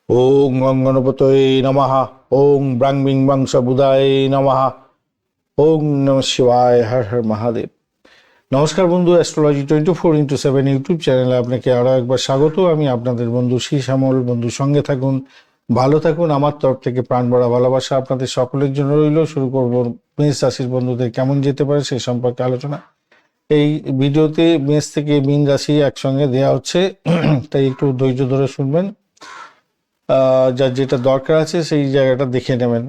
ওং গং গণপতয়ে নমঃ। ওং ব্রাং বিং বাং বুধায় নমঃ। ওং নম শিবায়, হর হর মহাদেব। নমস্কার বন্ধু, অ্যাস্ট্রোলজি 24x7 ইউটিউব চ্যানেলে আপনাকে আরও একবার স্বাগত। আমি আপনাদের বন্ধু শ্রী শ্যামল। বন্ধু সঙ্গে থাকুন, ভালো থাকুন। আমার তরফ থেকে প্রাণ ভরা ভালোবাসা আপনাদের সকলের জন্য রইল। শুরু করব মেষ রাশির বন্ধুদের কেমন যেতে পারে সেই সম্পর্কে আলোচনা। এই ভিডিওতে মেষ থেকে মীন রাশি একসঙ্গে দেওয়া হচ্ছে, তাই একটু ধৈর্য ধরে শুনবেন। যার যেটা দরকার আছে সেই জায়গাটা দেখে নেবেন।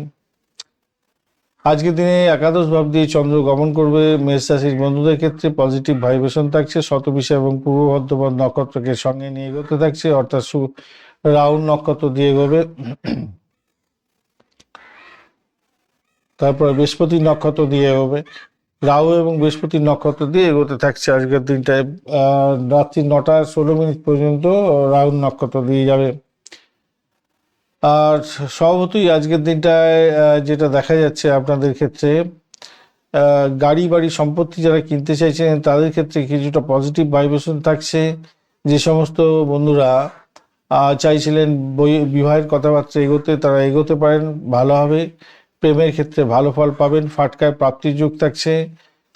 আজকের দিনে একাদশ ভাব দিয়ে চন্দ্র গমন করবে। মেষ রাশির বন্ধুদের ক্ষেত্রে পজিটিভ ভাইব্রেশন থাকছে। শতবিশা এবং পূর্ব বর্ধমান নক্ষত্রকে সঙ্গে নিয়ে এগোতে থাকছে, অর্থাৎ রাহুল নক্ষত্র দিয়ে এগোবে। তারপর বৃহস্পতি নক্ষত্র দিয়ে এগোবে। রাহু এবং বৃহস্পতি নক্ষত্র দিয়ে এগোতে থাকছে আজকের দিনটায়। রাত্রি 9:16 পর্যন্ত রাহু নক্ষত্র দিয়ে যাবে। আর স্বভাবতই আজকের দিনটায় যেটা দেখা যাচ্ছে আপনাদের ক্ষেত্রে, গাড়ি বাড়ি সম্পত্তি যারা কিনতে চাইছেন তাদের ক্ষেত্রে কিছুটা পজিটিভ ভাইব্রেশন থাকছে। যে সমস্ত বন্ধুরা চাইছিলেন বিবাহের কথাবার্তা এগোতে, তারা এগোতে পারেন, ভালো হবে। প্রেমের ক্ষেত্রে ভালো ফল পাবেন, ফাটকায় প্রাপ্তির যোগ থাকছে।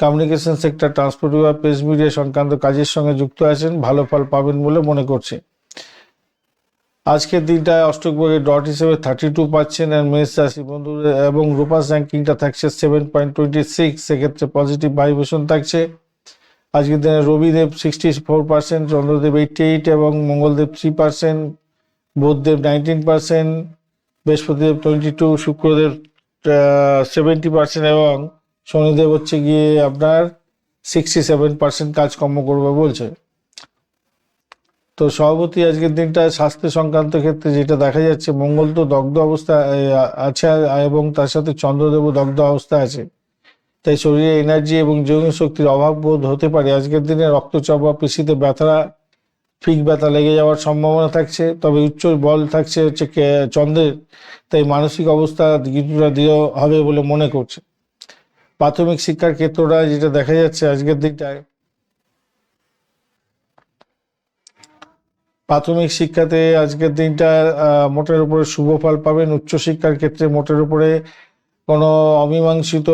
কমিউনিকেশন সেক্টর, ট্রান্সপোর্ট বা প্রেস মিডিয়া সংক্রান্ত কাজের সঙ্গে যুক্ত আছেন, ভালো ফল পাবেন বলে মনে করছে। আজকের দিনটায় অষ্টক ভাগের ডট হিসেবে 32 পাচ্ছেন। আর মেষ রাশি বন্ধু এবং রূপাস র্যাঙ্কিংটা থাকছে 7.26, সেক্ষেত্রে পজিটিভ ভাইব্রেশন থাকছে। আজকের দিনে রবিদেব 64%, চন্দ্রদেব 88 এবং মঙ্গলদেব 3%, বুধদেব 19%, বৃহস্পতিদেব 22, শুক্রদেব 70% এবং শনিদেব হচ্ছে গিয়ে আপনার 67% কাজকর্ম করবে বলছে। তো সভাপতি আজকের দিনটা স্বাস্থ্য সংক্রান্ত ক্ষেত্রে যেটা দেখা যাচ্ছে, মঙ্গল তো দগ্ধ অবস্থা আছে এবং তার সাথে চন্দ্রদেবও দগ্ধ অবস্থা আছে, তাই শরীরে এনার্জি এবং যৌন শক্তির অভাব বোধ হতে পারে। আজকের দিনে রক্তচাপ বা পেশিতে ব্যথা, ফিক ব্যথা লেগে যাওয়ার সম্ভাবনা থাকছে। তবে উচ্চ বল থাকছে হচ্ছে চন্দ্রের, তাই মানসিক অবস্থা কিছুটা দৃঢ় হবে বলে মনে করছে। প্রাথমিক শিক্ষার ক্ষেত্রটা যেটা দেখা যাচ্ছে আজকের দিনটায়, প্রাথমিক শিক্ষাতে আজকের দিনটা মোটের উপরে শুভ ফল পাবেন। উচ্চশিক্ষার ক্ষেত্রে মোটের উপরে কোনো অমীমাংসিত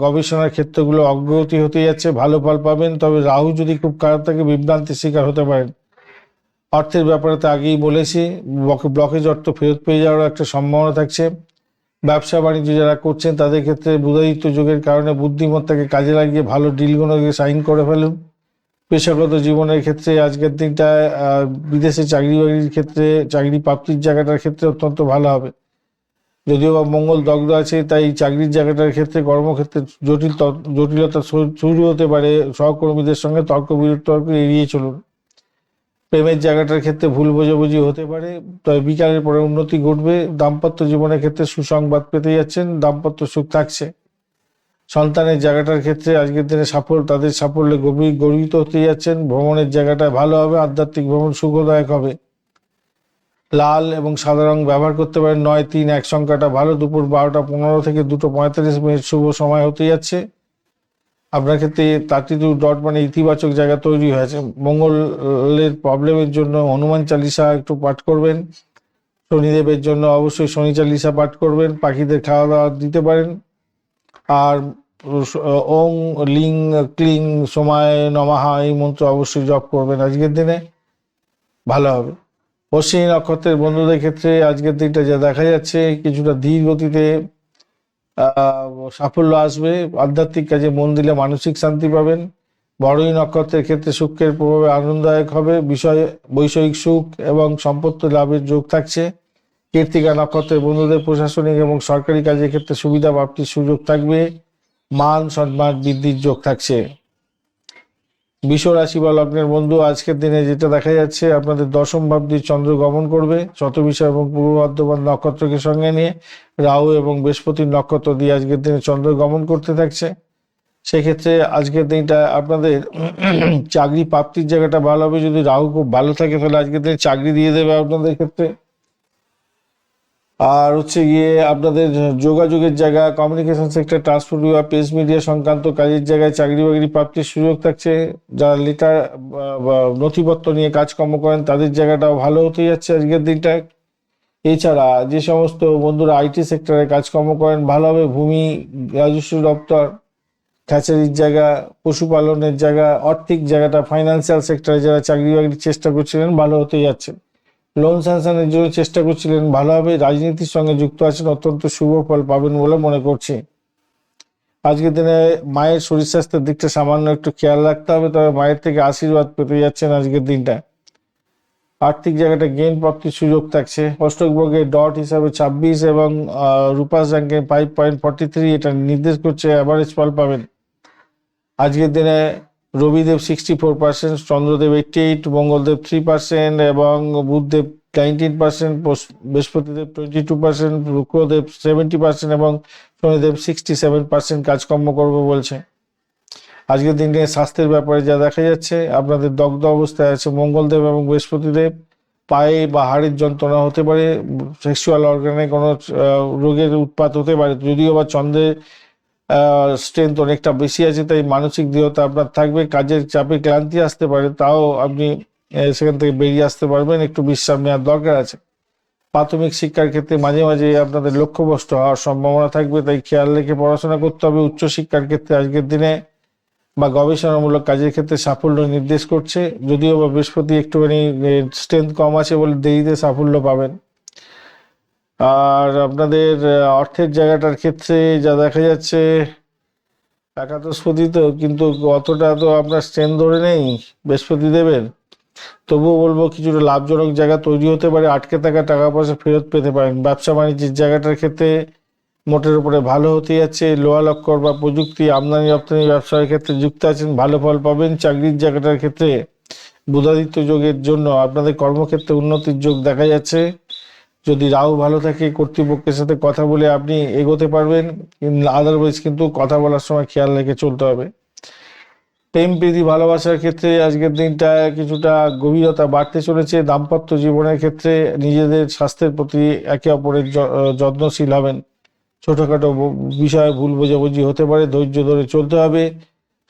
গবেষণার ক্ষেত্রগুলো অগ্রগতি হতে যাচ্ছে, ভালো ফল পাবেন। তবে রাহু যদি খুব খারাপ থাকে বিভ্রান্তির শিকার হতে পারেন। অর্থের ব্যাপারে তো আগেই বলেছি, ব্লকেজ অর্থ ফেরত পেয়ে যাওয়ার একটা সম্ভাবনা থাকছে। ব্যবসা বাণিজ্য যারা করছেন তাদের ক্ষেত্রে বুধাদিত্য যোগের কারণে বুদ্ধিমত্তাকে কাজে লাগিয়ে ভালো ডিলগুলোকে সাইন করে ফেলুন। পেশাগত জীবনের ক্ষেত্রে আজকের দিনটায় বিদেশে চাকরি বাকরির ক্ষেত্রে, চাকরি প্রাপ্তির জায়গাটার ক্ষেত্রে অত্যন্ত ভালো হবে। যদিও বা মঙ্গল দগ্ধ আছে, তাই চাকরির জায়গাটার ক্ষেত্রে, কর্মক্ষেত্রে জটিলতা শুরু হতে পারে। সহকর্মীদের সঙ্গে তর্ক বিতর্ক এড়িয়ে চলুন। প্রেমের জায়গাটার ক্ষেত্রে ভুল বোঝাবুঝি হতে পারে, তবে বিকালের পরে উন্নতি ঘটবে। দাম্পত্য জীবনের ক্ষেত্রে সুসংবাদ পেতে যাচ্ছেন, দাম্পত্য সুখ থাকছে। সন্তানের জায়গাটার ক্ষেত্রে আজকের দিনে তাদের সাফল্যে গর্বিত হতে যাচ্ছেন। ভ্রমণের জায়গাটা ভালো হবে, আধ্যাত্মিক ভ্রমণ সুখদায়ক হবে। লাল এবং সাদা রং ব্যবহার করতে পারেন। 9-3-1 সংখ্যাটা ভালো। দুপুর 12:15 থেকে 2:45 শুভ সময় হতে যাচ্ছে। আপনার ক্ষেত্রে 32 ডট মানে ইতিবাচক জায়গা তৈরি হয়েছে। মঙ্গলের প্রবলেমের জন্য হনুমান চালিসা একটু পাঠ করবেন। শনিদেবের জন্য অবশ্যই শনি চালিসা পাঠ করবেন। পাখিদের খাওয়া দাওয়া দিতে পারেন। আর ওং লিং ক্লিং সময় নমঃ এই মন্ত্র অবশ্যই জপ করবেন আজকের দিনে, ভালো হবে। অশ্বিনী নক্ষত্রের বন্ধুদের ক্ষেত্রে আজকের দিনটা যা দেখা যাচ্ছে, কিছুটা ধীর গতিতে সাফল্য আসবে। আধ্যাত্মিক কাজে মন দিলে মানসিক শান্তি পাবেন। বড়ই নক্ষত্রের ক্ষেত্রে শুক্রের প্রভাবে আনন্দদায়ক হবে। বৈষয়িক সুখ এবং সম্পত্তি লাভের যোগ থাকছে। কৃত্তিকা নক্ষত্রের বন্ধুদের প্রশাসনিক এবং সরকারি কাজের ক্ষেত্রে সুবিধা প্রাপ্তির সুযোগ থাকবে। মান সম্মান বৃদ্ধির যোগ থাকছে। বৃষ রাশি বা লগ্নের বন্ধু আজকের দিনে যেটা দেখা যাচ্ছে, আপনাদের দশম ভাব দিয়ে চন্দ্র গমন করবে। শতবিশা এবং পূর্ব বর্ধমান নক্ষত্রকে সঙ্গে নিয়ে রাহু এবং বৃহস্পতির নক্ষত্র দিয়ে আজকের দিনে চন্দ্র গমন করতে থাকছে। সেক্ষেত্রে আজকের দিনটা আপনাদের চাকরি প্রাপ্তির জায়গাটা ভালো হবে। যদি রাহু খুব ভালো থাকে তাহলে আজকের দিনে চাকরি দিয়ে দেবে আপনাদের ক্ষেত্রে। আর হচ্ছে গিয়ে আপনাদের যোগাযোগের জায়গা, কমিউনিকেশন সেক্টর, ট্রান্সপোর্ট বা প্রেস মিডিয়া সংক্রান্ত কাজের জায়গায় চাকরি বাকরি প্রাপ্তির সুযোগ থাকছে। যারা লেটার বা নথিপত্র নিয়ে কাজকর্ম করেন তাদের জায়গাটাও ভালো হতে যাচ্ছে আজকের দিনটায়। এছাড়া যে সমস্ত বন্ধুরা আইটি সেক্টরে কাজকর্ম করেন, ভালোভাবে ভূমি, রাজস্ব দপ্তর, হ্যাচারির জায়গা, পশুপালনের জায়গা, আর্থিক জায়গাটা, ফাইন্যান্সিয়াল সেক্টরে যারা চাকরি বাকরির চেষ্টা করছিলেন ভালো হতে যাচ্ছে। লোন স্যাংশনের জন্য চেষ্টা করছিলেন, ভালোভাবে রাজনীতির সঙ্গে যুক্ত আছেন, অত্যন্ত শুভ ফল পাবেন বলে মনে করছি। আজকের দিনে মায়ের শরীর স্বাস্থ্যের দিকটা সামান্য একটু খেয়াল রাখতে হবে, তবে মায়ের থেকে আশীর্বাদ পেতে যাচ্ছেন আজকের দিনটা। আর্থিক জায়গাটা গেইন প্রাপ্তির সুযোগ থাকছে। অষ্টকবর্গের ডট হিসাবে 26 এবং রূপাস র্যাঙ্কে 5.43 এটা নির্দেশ করছে অ্যাভারেজ ফল পাবেন। আজকের দিনে রবিদেব 64%, চন্দ্রদেব 88, মঙ্গলদেব 3% এবং বুধদেব 19%, বৃহস্পতিদেব 22%, শুক্রদেব 70% এবং শনিদেব 67% কাজকর্ম করবে বলছে। আজকের দিনে স্বাস্থ্যের ব্যাপারে যা দেখা যাচ্ছে, আপনাদের দগ্ধ অবস্থায় আছে মঙ্গলদেব এবং বৃহস্পতিদেব। পায়ে বা হাড়ের যন্ত্রণা হতে পারে, সেক্সুয়াল অর্গানে কোনো রোগের উৎপাত হতে পারে। যদিও বা চন্দ্রের স্ট্রেংথ অনেকটা বেশি আছে, তাই মানসিক দৃঢ়তা আপনার থাকবে। কাজের চাপে ক্লান্তি আসতে পারে, তাও আপনি সেখান থেকে বেরিয়ে আসতে পারবেন। একটু বিশ্রাম নেওয়ার দরকার আছে। প্রাথমিক শিক্ষার ক্ষেত্রে মাঝে মাঝে আপনাদের লক্ষ্যভ্রষ্ট হওয়ার সম্ভাবনা থাকবে, তাই খেয়াল রেখে পড়াশোনা করতে হবে। উচ্চশিক্ষার ক্ষেত্রে আজকের দিনে বা গবেষণামূলক কাজের ক্ষেত্রে সাফল্য নির্দেশ করছে, যদিও বা বৃহস্পতি একটুখানি স্ট্রেংথ কম আছে বলে দেরিতে সাফল্য পাবেন। আর আপনাদের অর্থের জায়গাটার ক্ষেত্রে যা দেখা যাচ্ছে, একাদশপতি তো, কিন্তু অতটা তো আপনার স্ট্রেংথ ধরে নেই বৃহস্পতি দেবের। তবুও বলবো কিছুটা লাভজনক জায়গা তৈরি হতে পারে, আটকে থাকা টাকা পয়সা ফেরত পেতে পারেন। ব্যবসা বাণিজ্যের জায়গাটার ক্ষেত্রে মোটের উপরে ভালো হতে যাচ্ছে। লোহা লক্কর বা প্রযুক্তি, আমদানি রপ্তানি ব্যবসার ক্ষেত্রে যুক্ত আছেন, ভালো ফল পাবেন। চাকরির জায়গাটার ক্ষেত্রে বুধাদিত্য যোগের জন্য আপনাদের কর্মক্ষেত্রে উন্নতির যোগ দেখা যাচ্ছে। যদি রাহু ভালো থাকে, কর্তৃপক্ষের সাথে কথা বলে আপনি এগোতে পারবেন। আদারওয়াইজ কিন্তু কথা বলার সময় খেয়াল রেখে চলতে হবে। প্রেম প্রীতি ভালোবাসার ক্ষেত্রে আজকের দিনটা কিছুটা গভীরতা বাড়তে চলেছে। দাম্পত্য জীবনের ক্ষেত্রে নিজেদের স্বাস্থ্যের প্রতি একে অপরের যত্নশীল হবেন। ছোটোখাটো বিষয়ে ভুল বোঝাবুঝি হতে পারে, ধৈর্য ধরে চলতে হবে।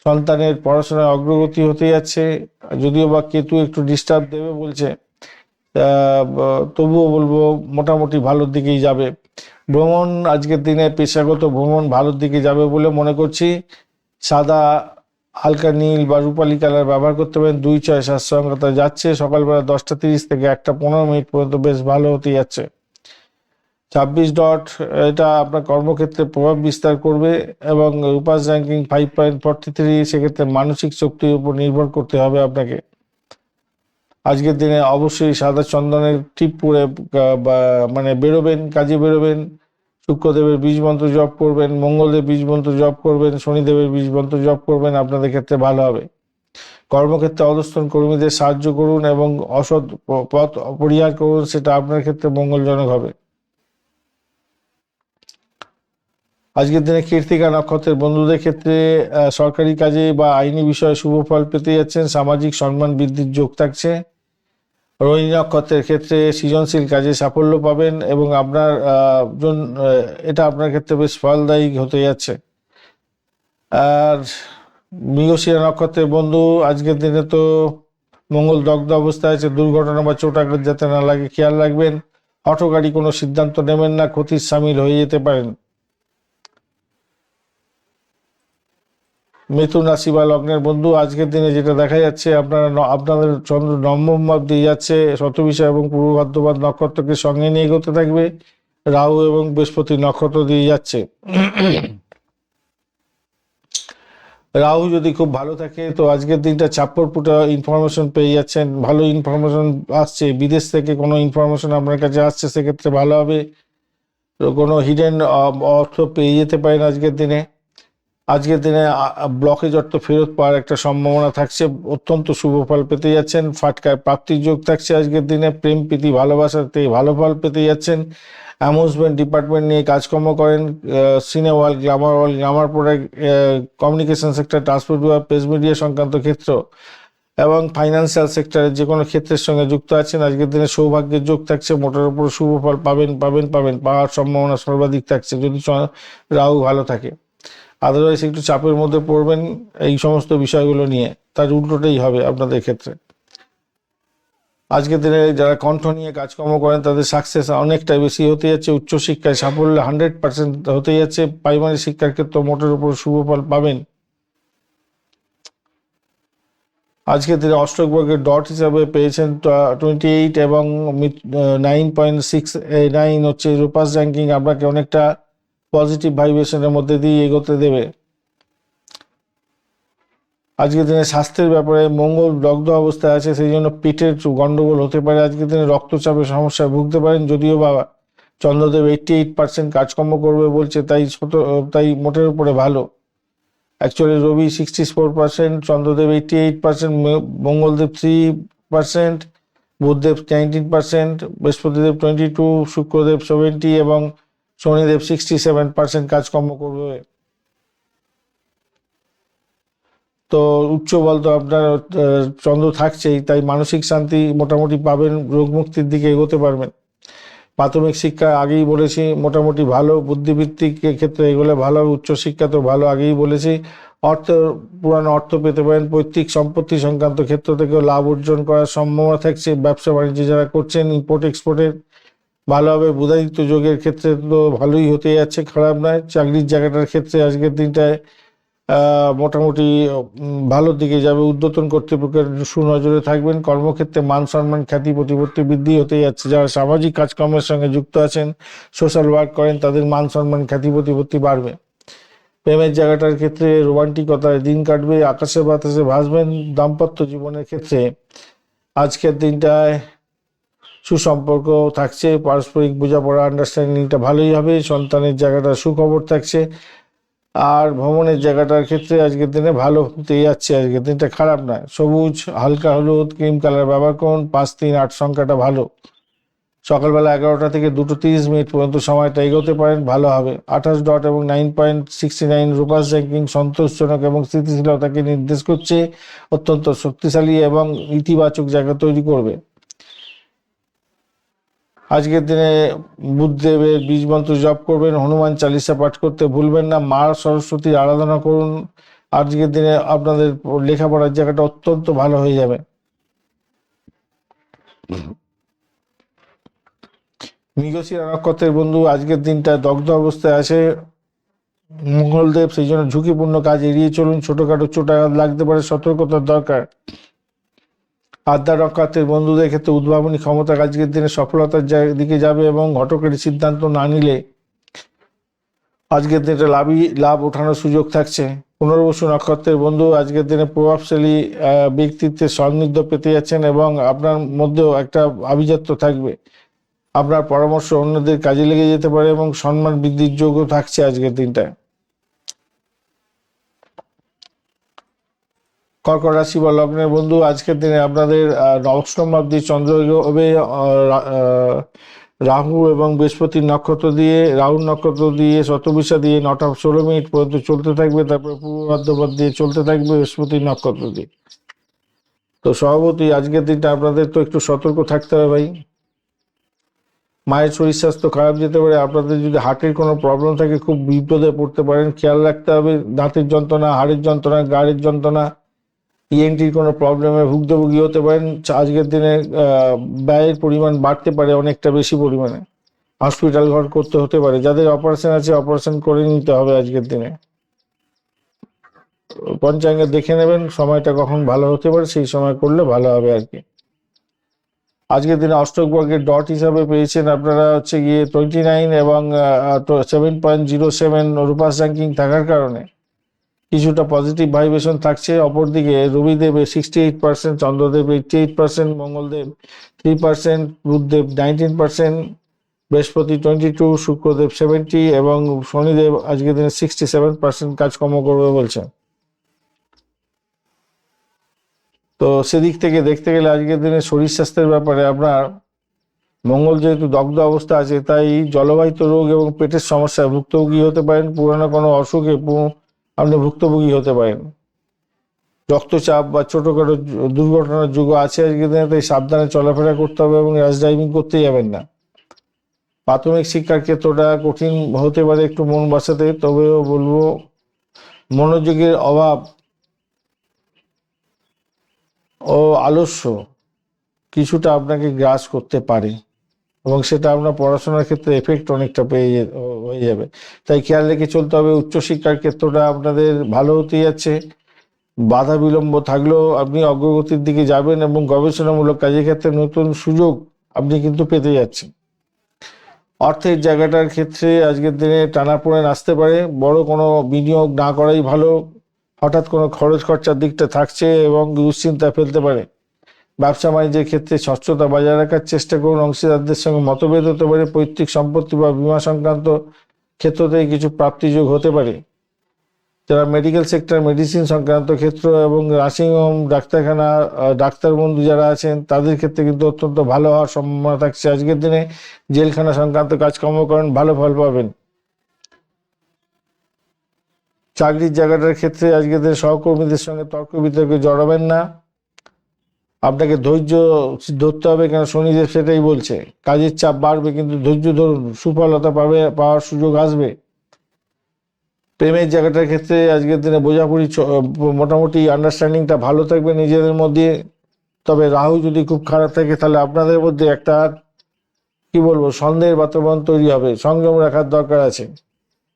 সন্তানের পড়াশোনায় অগ্রগতি হতে যাচ্ছে, যদিও বা কেতু একটু ডিস্টার্ব দেবে বলছে, তবুও বলবো মোটামুটি ভালোর দিকেই যাবে। ভ্রমণ আজকের দিনে পেশাগত ভ্রমণ ভালোর দিকে যাবে বলে মনে করছি। সাদা, হালকা নীল বা রূপালী কালার ব্যবহার করতে পারেন। 2-6-7 সংখ্যাটা যাচ্ছে। সকালবেলা 10টা 30 থেকে 1টা 15 মিনিট পর্যন্ত বেশ ভালো হতে যাচ্ছে। 26 ডট এটা আপনার কর্মক্ষেত্রে প্রভাব বিস্তার করবে এবং রূপাস র্যাঙ্কিং 5.43, সেক্ষেত্রে মানসিক শক্তির উপর নির্ভর করতে হবে আপনাকে। আজকের দিনে অবশ্যই সাদা চন্দনের টিপ পরে মানে বেরোবেন, কাজে বেরোবেন। শুক্রদেবের বীজ মন্ত্র জপ করবেন, মঙ্গলদেব বীজ মন্ত্র জপ করবেন, শনিদেবের বীজ মন্ত্র জপ করবেন, আপনাদের ক্ষেত্রে ভালো হবে। কর্মক্ষেত্রে অধস্তন কর্মীদের সাহায্য করুন এবং অসৎ পথ পরিহার করুন, সেটা আপনার ক্ষেত্রে মঙ্গলজনক হবে। আজকের দিনে কৃত্তিকা নক্ষত্রের বন্ধুদের ক্ষেত্রে সরকারি কাজে বা আইনি বিষয়ে শুভ ফল পেতে যাচ্ছেন। সামাজিক সম্মান বৃদ্ধির যোগ থাকছে। রোহিণী নক্ষত্রের ক্ষেত্রে সৃজনশীল কাজে সাফল্য পাবেন এবং আপনার এটা আপনার ক্ষেত্রে বেশ ফলদায়ী হতে যাচ্ছে। আর মৃগশিরা নক্ষত্রের বন্ধু আজকের দিনে তো মঙ্গল দগ্ধ অবস্থায় আছে, দুর্ঘটনা বা চোট আঘাত যাতে না লাগে খেয়াল রাখবেন। হঠকারী কোনো সিদ্ধান্ত নেবেন না, ক্ষতির সামিল হয়ে যেতে পারেন। মিথুন রাশি বা লগ্নের বন্ধু আজকের দিনে যেটা দেখা যাচ্ছে, আপনাদের চন্দ্র নবম ভাব দিয়ে যাচ্ছে, শতভিষা এবং পূর্ব ভাদ্রপদ নক্ষত্রকে সঙ্গে নিয়ে এগোতে থাকবে। রাহু এবং বৃহস্পতি নক্ষত্র দিয়ে যাচ্ছে। রাহু যদি খুব ভালো থাকে তো আজকের দিনটা চাপ্পরপুটা ইনফরমেশন পেয়ে যাচ্ছেন, ভালো ইনফরমেশন আসছে। বিদেশ থেকে কোনো ইনফরমেশন আপনার কাছে আসছে, সেক্ষেত্রে ভালো হবে। কোনো হিডেন অর্থ পেয়ে যেতে পারেন আজকের দিনে। আজকের দিনে ব্লকেজ অর্থ ফেরত পাওয়ার একটা সম্ভাবনা থাকছে, অত্যন্ত শুভ ফল পেতে যাচ্ছেন। ফাটকায় প্রাপ্তির যোগ থাকছে আজকের দিনে। প্রেম প্রীতি ভালোবাসাতে ভালো ফল পেতে যাচ্ছেন। অ্যামিউজমেন্ট ডিপার্টমেন্ট নিয়ে কাজকর্ম করেন, সিনে world, Glamour world, Glamour product, communication sector, transport বিভাগ, প্রেস মিডিয়া সংক্রান্ত ক্ষেত্র এবং ফাইন্যান্সিয়াল সেক্টরের যে কোনো ক্ষেত্রের সঙ্গে যুক্ত আছেন। আজকের দিনে সৌভাগ্যের যোগ থাকছে, মোটের উপর শুভ ফল পাওয়ার সম্ভাবনা সর্বাধিক থাকছে যদি রাহু ভালো থাকে। আদারওয়াইজ একটু চাপের মধ্যে পড়বেন এই সমস্ত বিষয়গুলো নিয়ে, তার উল্টোটাই হবে আপনাদের ক্ষেত্রে। আজকের দিনে যারা কণ্ঠ নিয়ে কাজকর্ম করেন তাদের সাকসেস অনেকটাই বেশি হতে যাচ্ছে। উচ্চশিক্ষায় সাফল্য 100% হতে যাচ্ছে। প্রাইমারি শিক্ষার ক্ষেত্রে মোটের উপর শুভ ফল পাবেন। আজকের দিনে অষ্টক বর্গের ডট হিসাবে পেয়েছেন 28 এবং 9.69 হচ্ছে রূপাস র্যাঙ্কিং, আপনাকে অনেকটা পজিটিভ ভাইব্রেশনের মধ্যে দিয়ে এগোতে দেবে। আজকের দিনে স্বাস্থ্যের ব্যাপারে মঙ্গল দগ্ধ অবস্থায় আছে, সেই জন্য পেটের গন্ডগোল হতে পারে। আজকের দিনে রক্তচাপের সমস্যায় ভুগতে পারেন, যদিও বা চন্দ্রদেব 88% কাজকর্ম করবে বলছে, তাই মোটের উপরে ভালো। অ্যাকচুয়ালি রবি 64%, চন্দ্রদেব 88%, মঙ্গলদেব 3%, বুধদেব 19%, বৃহস্পতিদেব 22, শুক্রদেব 70 এবং শনিদেব 67% কাজকর্ম করবে। তো উচ্চ বল তো আপনার চন্দ্র থাকছেই, তাই মানসিক শান্তি মোটামুটি পাবেন, রোগ মুক্তির দিকে এগোতে পারবেন। প্রাথমিক শিক্ষা আগেই বলেছি মোটামুটি ভালো, বুদ্ধিভিত্তিক ক্ষেত্রে এগুলো ভালো, উচ্চশিক্ষা তো ভালো আগেই বলেছি। পুরানো অর্থ পেতে পারেন, পৈতৃক সম্পত্তি সংক্রান্ত ক্ষেত্র থেকেও লাভ অর্জন করার সম্ভাবনা থাকছে। ব্যবসা বাণিজ্য যারা করছেন ইম্পোর্ট এক্সপোর্টের ভালো হবে। বুধাদিত্য যোগের ক্ষেত্রে তো ভালোই হতে যাচ্ছে, খারাপ নয়। চাকরির জায়গাটার ক্ষেত্রে আজকের দিনটায় মোটামুটি ভালোর দিকে যাবে। ঊর্ধ্বতন কর্তৃপক্ষের সুনজরে থাকবেন। কর্মক্ষেত্রে মান সম্মান খ্যাতি প্রতিপত্তি বৃদ্ধি হতে যাচ্ছে। যারা সামাজিক কাজকর্মের সঙ্গে যুক্ত আছেন, সোশ্যাল ওয়ার্ক করেন, তাদের মান সম্মান খ্যাতি প্রতিপত্তি বাড়বে। প্রেমের জায়গাটার ক্ষেত্রে রোমান্টিকতায় দিন কাটবে, আকাশে বাতাসে ভাসবেন। দাম্পত্য জীবনের ক্ষেত্রে আজকের দিনটায় সুসম্পর্ক থাকছে, পারস্পরিক বোঝাপড়া আন্ডারস্ট্যান্ডিংটা ভালোই হবে। সন্তানের জায়গাটা সুখবর থাকছে। আর ভ্রমণের জায়গাটার ক্ষেত্রে আজকের দিনে ভালো হতে যাচ্ছে, আজকের দিনটা খারাপ নয়। সবুজ, হালকা হলুদ, ক্রিম কালার ব্যবহার করুন। 5-3-8 সংখ্যাটা ভালো। সকালবেলা 11টা থেকে 2:30 পর্যন্ত সময়টা এগোতে পারেন, ভালো হবে। 28 ডট এবং 9.69 রূপাস র্যাঙ্কিং সন্তোষজনক এবং স্থিতিশীলতাকে নির্দেশ করছে। অত্যন্ত শক্তিশালী এবং ইতিবাচক জায়গা তৈরি করবে। আজকের দিনে বুধদেবের বীজ মন্ত্র জপ করবেন, হনুমান চালিসা পাঠ করতে ভুলবেন না, মা সরস্বতীর আরাধনা করুন। আজকের দিনে আপনাদের লেখাপড়ার জায়গাটা অত্যন্ত ভালো হয়ে যাবে। মৃগশিরা নক্ষত্রের বন্ধু আজকের দিনটা দগ্ধ অবস্থায় আছে মঙ্গলদেব, সেই জন্য ঝুঁকিপূর্ণ কাজ এড়িয়ে চলুন। ছোটখাটো চোটাঘাত লাগতে পারে, সতর্কতার দরকার। আদ্যা নক্ষত্রের বন্ধুদের ক্ষেত্রে উদ্ভাবনী ক্ষমতা আজকের দিনে সফলতার দিকে যাবে এবং হঠকারী সিদ্ধান্ত না নিলে আজকের দিনে লাভ ওঠানোর সুযোগ থাকছে। পুনর্বসু নক্ষত্রের বন্ধু আজকের দিনে প্রভাবশালী ব্যক্তিত্বের সান্নিধ্য পেতে যাচ্ছেন এবং আপনার মধ্যেও একটা আভিজাত্য থাকবে। আপনার পরামর্শ অন্যদের কাজে লেগে যেতে পারে এবং সম্মান বৃদ্ধির যোগ্য থাকছে আজকের দিনটায়। কর্কট রাশি বা লগ্নের বন্ধু আজকের দিনে আপনাদের অষ্টম ভাবদি চন্দ্র হবে রাহু এবং বৃহস্পতির নক্ষত্র দিয়ে, রাহুর নক্ষত্র দিয়ে শতবিশা দিয়ে 9টা 16 মিনিট পর্যন্ত চলতে থাকবে। তারপরে পূর্ব ভাদ্রপদ দিয়ে চলতে থাকবে বৃহস্পতির নক্ষত্র দিয়ে। তো সভাপতি আজকের দিনটা আপনাদের তো একটু সতর্ক থাকতে হবে ভাই। মায়ের শরীর স্বাস্থ্য খারাপ যেতে পারে। আপনাদের যদি হার্টের কোনো প্রবলেম থাকে খুব বিপদে পড়তে পারেন, খেয়াল রাখতে হবে। দাঁতের যন্ত্রণা, হাড়ের যন্ত্রণা, গাড়ির যন্ত্রণা, ইএনটির কোনো প্রবলেমে ভুক্তভোগী হতে পারেন। আজকের দিনে ব্যয়ের পরিমাণ বাড়তে পারে অনেকটা বেশি পরিমাণে। হসপিটাল ঘর করতে হতে পারে। যাদের অপারেশন আছে অপারেশন করে নিতে হবে আজকের দিনে। পঞ্চাঙ্গে দেখে নেবেন সময়টা কখন ভালো হতে পারে, সেই সময় করলে ভালো হবে আর কি। আজকের দিনে অষ্টক বর্গের ডট হিসাবে পেয়েছেন আপনারা হচ্ছে গিয়ে 29 এবং 7.07 রূপাস র্যাঙ্কিং থাকার কারণে কিছুটা পজিটিভ ভাইব্রেশন থাকছে। অপরদিকে রবিদেব 68%, চন্দ্রদেব 88%, মঙ্গলদেব 3%, বুধদেব 19%, বৃহস্পতি 22, শুক্রদেব 70 এবং শনিদেব আজকের দিনে 67% কাজকর্ম করবে বলছেন। তো সেদিক থেকে দেখতে গেলে আজকের দিনে শরীর স্বাস্থ্যের ব্যাপারে আপনার মঙ্গল যেহেতু দগ্ধ অবস্থা আছে, তাই জলবাহিত রোগ এবং পেটের সমস্যায় ভুক্তভোগী হতে পারেন। পুরানো কোনো অসুখে আপনি ভুক্তভোগী হতে পারেন। রক্তচাপ বা ছোটখাটো দুর্ঘটনার যোগ আছে আজকের দিনে, তাই সাবধানে চলাফেরা করতে হবে এবং র্যাশ ড্রাইভিং করতে যাবেন না। প্রাথমিক শিক্ষার ক্ষেত্রটা কঠিন হতে পারে একটু মন বসাতে, তবেও বলবো মনোযোগের অভাব ও আলস্য কিছুটা আপনাকে গ্রাস করতে পারে এবং সেটা আপনার পড়াশোনার ক্ষেত্রে এফেক্ট অনেকটা হয়ে যাবে। তাই খেয়াল রেখে চলতে হবে। উচ্চশিক্ষার ক্ষেত্রটা আপনাদের ভালো হতে যাচ্ছে, বাধা বিলম্ব থাকলেও আপনি অগ্রগতির দিকে যাবেন এবং গবেষণামূলক কাজের ক্ষেত্রে নতুন সুযোগ আপনি কিন্তু পেতে যাচ্ছেন। অর্থের জায়গাটার ক্ষেত্রে আজকের দিনে টানাপোড়েন আসতে পারে, বড় কোনো বিনিয়োগ না করাই ভালো। হঠাৎ কোনো খরচ খরচার দিকটা থাকছে এবং দুশ্চিন্তায় ফেলতে পারে। ব্যবসা বাণিজ্যের ক্ষেত্রে স্বচ্ছতা বজায় রাখার চেষ্টা করুন। অংশীদারদের সঙ্গে মতভেদ হতে পারে, পৈতৃক সম্পত্তি বা বীমা সংক্রান্ত ক্ষেত্র থেকে কিছু প্রাপ্তিযোগ হতে পারে। যারা মেডিকেল সেক্টর, মেডিসিন সংক্রান্ত ক্ষেত্র এবং নার্সিংহোম, ডাক্তারখানা, ডাক্তার বন্ধু যারা আছেন তাদের ক্ষেত্রে কিন্তু অত্যন্ত ভালো হওয়ার সম্ভাবনা থাকছে। আজকের দিনে জেলখানা সংক্রান্ত কাজকর্ম করেন, ভালো ফল পাবেন। চাকরির জায়গাটার ক্ষেত্রে আজকের দিনে সহকর্মীদের সঙ্গে তর্ক বিতর্কে জড়াবেন না। আপনাকে ধৈর্য ধরতে হবে, কেন শনিদেব সেটাই বলছে। কাজের চাপ বাড়বে কিন্তু ধৈর্য ধরুন, সুফলতা পাওয়ার সুযোগ আসবে। প্রেমের জায়গাটার ক্ষেত্রে আজকের দিনে বোঝাপড়ি মোটামুটি আন্ডারস্ট্যান্ডিংটা ভালো থাকবে নিজেদের মধ্যে। তবে রাহু যদি খুব খারাপ থাকে তাহলে আপনাদের মধ্যে একটা কি বলবো সন্দেহের বাতাবরণ তৈরি হবে, সংযম রাখার দরকার আছে।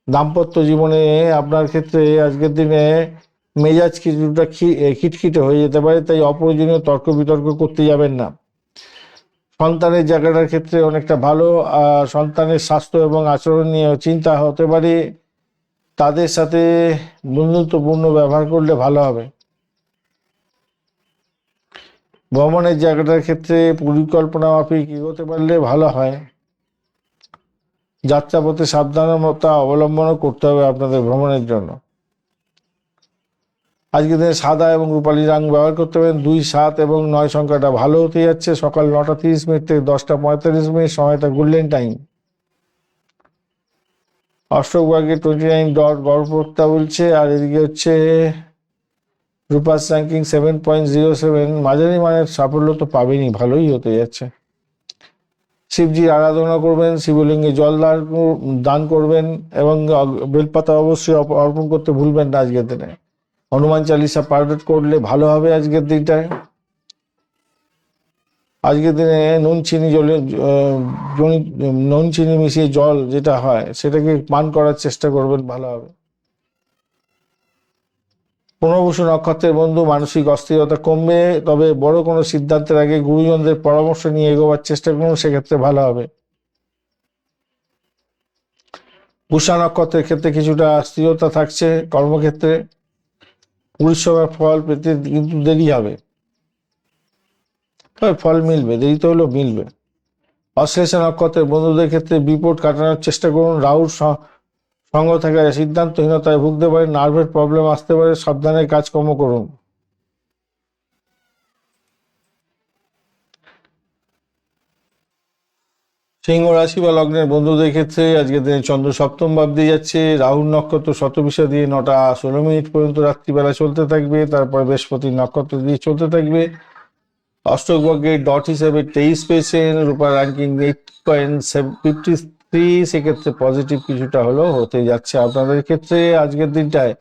দাম্পত্য জীবনে আপনার ক্ষেত্রে আজকের দিনে মেজাজ কিছুটা খিটখিটে হয়ে যেতে পারে, তাই অপ্রয়োজনীয় তর্ক বিতর্ক করতে যাবেন না। সন্তানের জায়গাটার ক্ষেত্রে অনেকটা ভালো। সন্তানের স্বাস্থ্য এবং আচরণ নিয়ে চিন্তা হতে পারে, তাদের সাথে বন্ধুত্বপূর্ণ ব্যবহার করলে ভালো হবে। ভ্রমণের জায়গাটার ক্ষেত্রে পরিকল্পনা মাফিক এগোতে পারলে ভালো হয়। যাত্রাপথে সাবধানতা অবলম্বনও করতে হবে আপনাদের ভ্রমণের জন্য। আজকের দিনে সাদা এবং রূপালী রং ব্যবহার করতে পারেন। 2, 7 এবং 9 সংখ্যাটা ভালো হতে যাচ্ছে। সকাল 9:30 থেকে 10:45, সময়টা গোল্ডেন টাইম। অষ্টক ভাগ্যে 29 ডট গড়পড়তা বলছে। আর এদিকে হচ্ছে রূপাস র্যাঙ্কিং 7.07, মাঝারি মানের সাফল্য তো পাবেনই, ভালোই হতে যাচ্ছে। শিবজির আরাধনা করবেন, শিবলিঙ্গে জল দান করবেন এবং বেলপাতা অবশ্যই অর্পণ করতে ভুলবেন না আজকের দিনে। হনুমান চালিসা পাঠ করলে ভালো হবে আজকের দিনটায়। আজকের দিনে নুন চিনি মিশিয়ে জল যেটা হয় সেটাকে পান করার চেষ্টা করবেন, ভালো হবে। পুনর্বসু নক্ষত্রের বন্ধু, মানসিক অস্থিরতা কমবে, তবে বড় কোনো সিদ্ধান্তের আগে গুরুজনদের পরামর্শ নিয়ে এগোবার চেষ্টা করুন, সেক্ষেত্রে ভালো হবে। পুষা নক্ষত্রের ক্ষেত্রে কিছুটা স্থিরতা থাকছে কর্মক্ষেত্রে। পরিশ্রমের ফল পেতে কিন্তু দেরি হবে, তবে ফল মিলবে, দেরিতে হলেও মিলবে। অশ্লেষা নক্ষত্রের বন্ধুদের ক্ষেত্রে বিপদ কাটানোর চেষ্টা করুন। রাহুর সঙ্গ থাকায় সিদ্ধান্তহীনতায় ভুগতে পারে, নার্ভের প্রবলেম আসতে পারে, সাবধানে কাজকর্ম করুন। সিংহ রাশি বা লগ্নের বন্ধুদের ক্ষেত্রে আজকের দিনে চন্দ্র সপ্তম ভাব দিয়ে যাচ্ছে। রাহুর নক্ষত্র শতবিশা দিয়ে 9:16 পর্যন্ত রাত্রিবেলা চলতে থাকবে, তারপর বৃহস্পতির নক্ষত্র দিয়ে চলতে থাকবে। অষ্টক ভাগ্যের ডট হিসেবে 23 পেয়েছেন, রূপা র্যাঙ্কিং 8.53, সেক্ষেত্রে পজিটিভ কিছুটা হলেও হতে যাচ্ছে আপনাদের ক্ষেত্রে আজকের দিনটায়।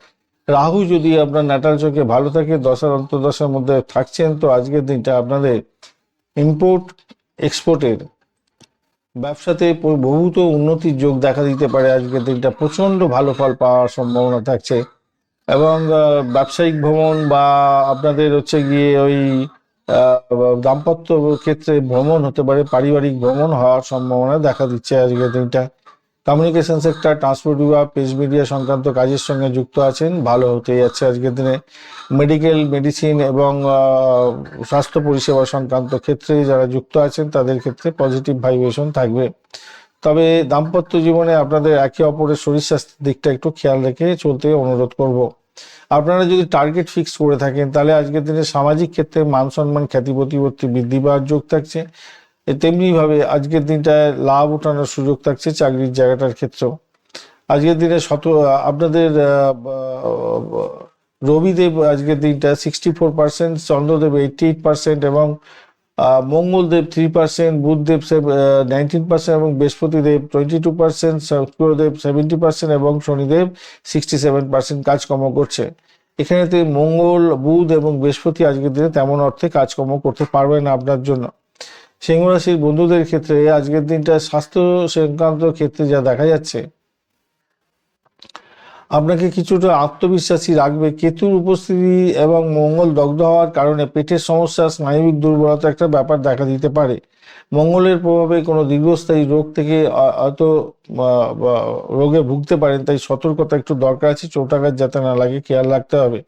রাহু যদি আপনার ন্যাটাল চোখে ভালো থাকে, দশার অন্তর্দশার মধ্যে থাকছেন, তো আজকের দিনটা আপনাদের ইম্পোর্ট এক্সপোর্টের ব্যবসাতে বহুত উন্নতির যোগ দেখা দিতে পারে। আজকের দিনটা প্রচন্ড ভালো ফল পাওয়ার সম্ভাবনা থাকছে এবং ব্যবসায়িক ভ্রমণ বা আপনাদের হচ্ছে গিয়ে ওই দাম্পত্য ক্ষেত্রে ভ্রমণ হতে পারে, পারিবারিক ভ্রমণ হওয়ার সম্ভাবনা দেখা দিচ্ছে আজকের দিনটা। কমিউনিকেশন সেক্টর, ট্রান্সপোর্ট বিভাগ, প্রেস মিডিয়া সংক্রান্ত কাজের সঙ্গে যুক্ত আছেন, ভালো হতে যাচ্ছে আজকের দিনে। মেডিকেল, মেডিসিন এবং স্বাস্থ্য পরিষেবা সংক্রান্ত ক্ষেত্রে যারা যুক্ত আছেন তাদের ক্ষেত্রে পজিটিভ ভাইব্রেশন থাকবে। তবে দাম্পত্য জীবনে আপনাদের একে অপরের শরীর স্বাস্থ্যের দিকটা একটু খেয়াল রেখে চলতে অনুরোধ করব। আপনারা যদি টার্গেট ফিক্স করে থাকেন তাহলে আজকের দিনে সামাজিক ক্ষেত্রে মান সম্মান, খ্যাতি প্রতিপত্তি বৃদ্ধি পাওয়ার যোগ থাকছে। তেমনি ভাবে আজকের দিনটায় লাভ ওঠানোর সুযোগ থাকছে চাকরির জায়গাটার ক্ষেত্রেও। আজকের দিনে আপনাদের রবিদেব আজকের দিনটা 64%, চন্দ্রদেব 88% এবং মঙ্গলদেব 3%, বুধদেব 19% এবং বৃহস্পতিদেব 22%, শুক্রদেব 70% এবং শনিদেব 67% কাজকর্ম করছে। এখানেতে মঙ্গল, বুধ এবং বৃহস্পতি আজকের দিনে তেমন অর্থে কাজকর্ম করতে পারবে না আপনার জন্য। সিংহ রাশির বন্ধুদের ক্ষেত্রে আজকের দিনটা স্বাস্থ্য সংক্রান্ত ক্ষেত্রে যা দেখা যাচ্ছে, আপনাকে কিছুটা আত্মবিশ্বাসী রাখবে। কেতুর উপস্থিতি এবং মঙ্গল দগ্ধ হওয়ার কারণে পেটের সমস্যা, স্নায়ুবিক দুর্বলতা একটা ব্যাপার দেখা দিতে পারে। মঙ্গলের প্রভাবে কোনো দীর্ঘস্থায়ী রোগ থেকে হয়তো রোগে ভুগতে পারেন, তাই সতর্কতা একটু দরকার আছে। চোটাঘাত যাতে না লাগে খেয়াল রাখতে হবে।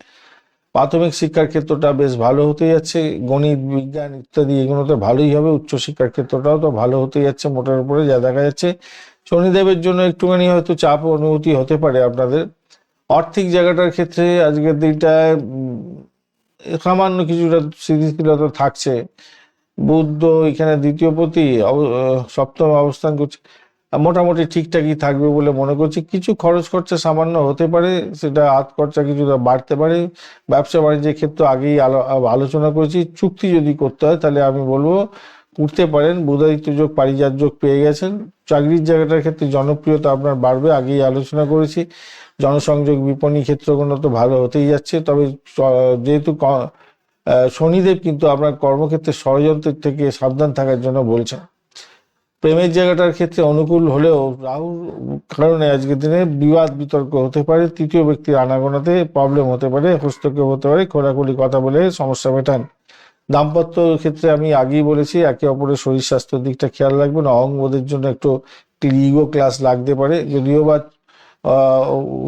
প্রাথমিক শিক্ষার ক্ষেত্রটা বেশ ভালো হতে যাচ্ছে, গণিত, বিজ্ঞান ইত্যাদি এগুলোতে ভালোই হবে। উচ্চশিক্ষার ক্ষেত্রটাও তো ভালো হতে যাচ্ছে মোটের উপরে যা দেখা যাচ্ছে। শনিদেবের জন্য একটুখানি হয়তো চাপ অনুভূতি হতে পারে আপনাদের। আর্থিক জায়গাটার ক্ষেত্রে আজকের দিনটায় সামান্য কিছুটা স্থিতিশীলতা থাকছে। বুধ এখানে দ্বিতীয় পতি সপ্তম অবস্থান করছে, মোটামুটি ঠিকঠাকই থাকবে বলে মনে করছি। কিছু খরচ খরচা সামান্য হতে পারে, সেটা হাত খরচা কিছুটা বাড়তে পারে। ব্যবসা বাণিজ্যের ক্ষেত্রে আগেই আলোচনা করেছি, চুক্তি যদি করতে হয় তাহলে আমি বলবো করতে পারেন। বুধাদিত্য যোগ, পারিজাত যোগ পেয়ে গেছেন। চাকরির জায়গাটার ক্ষেত্রে জনপ্রিয়তা আপনার বাড়বে, আগেই আলোচনা করেছি। জনসংযোগ, বিপণী ক্ষেত্রগুলো তো ভালো হতেই যাচ্ছে। তবে যেহেতু শনিদেব কিন্তু আপনার কর্মক্ষেত্রে ষড়যন্ত্রের থেকে সাবধান থাকার জন্য বলছেন। প্রেমের জায়গাটার ক্ষেত্রে অনুকূল হলেও রাহুর কারণে আজকের দিনে বিবাদ বিতর্ক হতে পারে। তৃতীয় ব্যক্তির আনাগোনাতে প্রবলেম হতে পারে, হস্তক্ষেপ হতে পারে। খোলাখুলি কথা বলে সমস্যা মেটান। দাম্পত্য ক্ষেত্রে আমি আগেই বলেছি, একে অপরের শরীর স্বাস্থ্যের দিকটা খেয়াল রাখবেন। অহংবোধের জন্য একটু ইগো ক্লাস লাগতে পারে, যদিও বা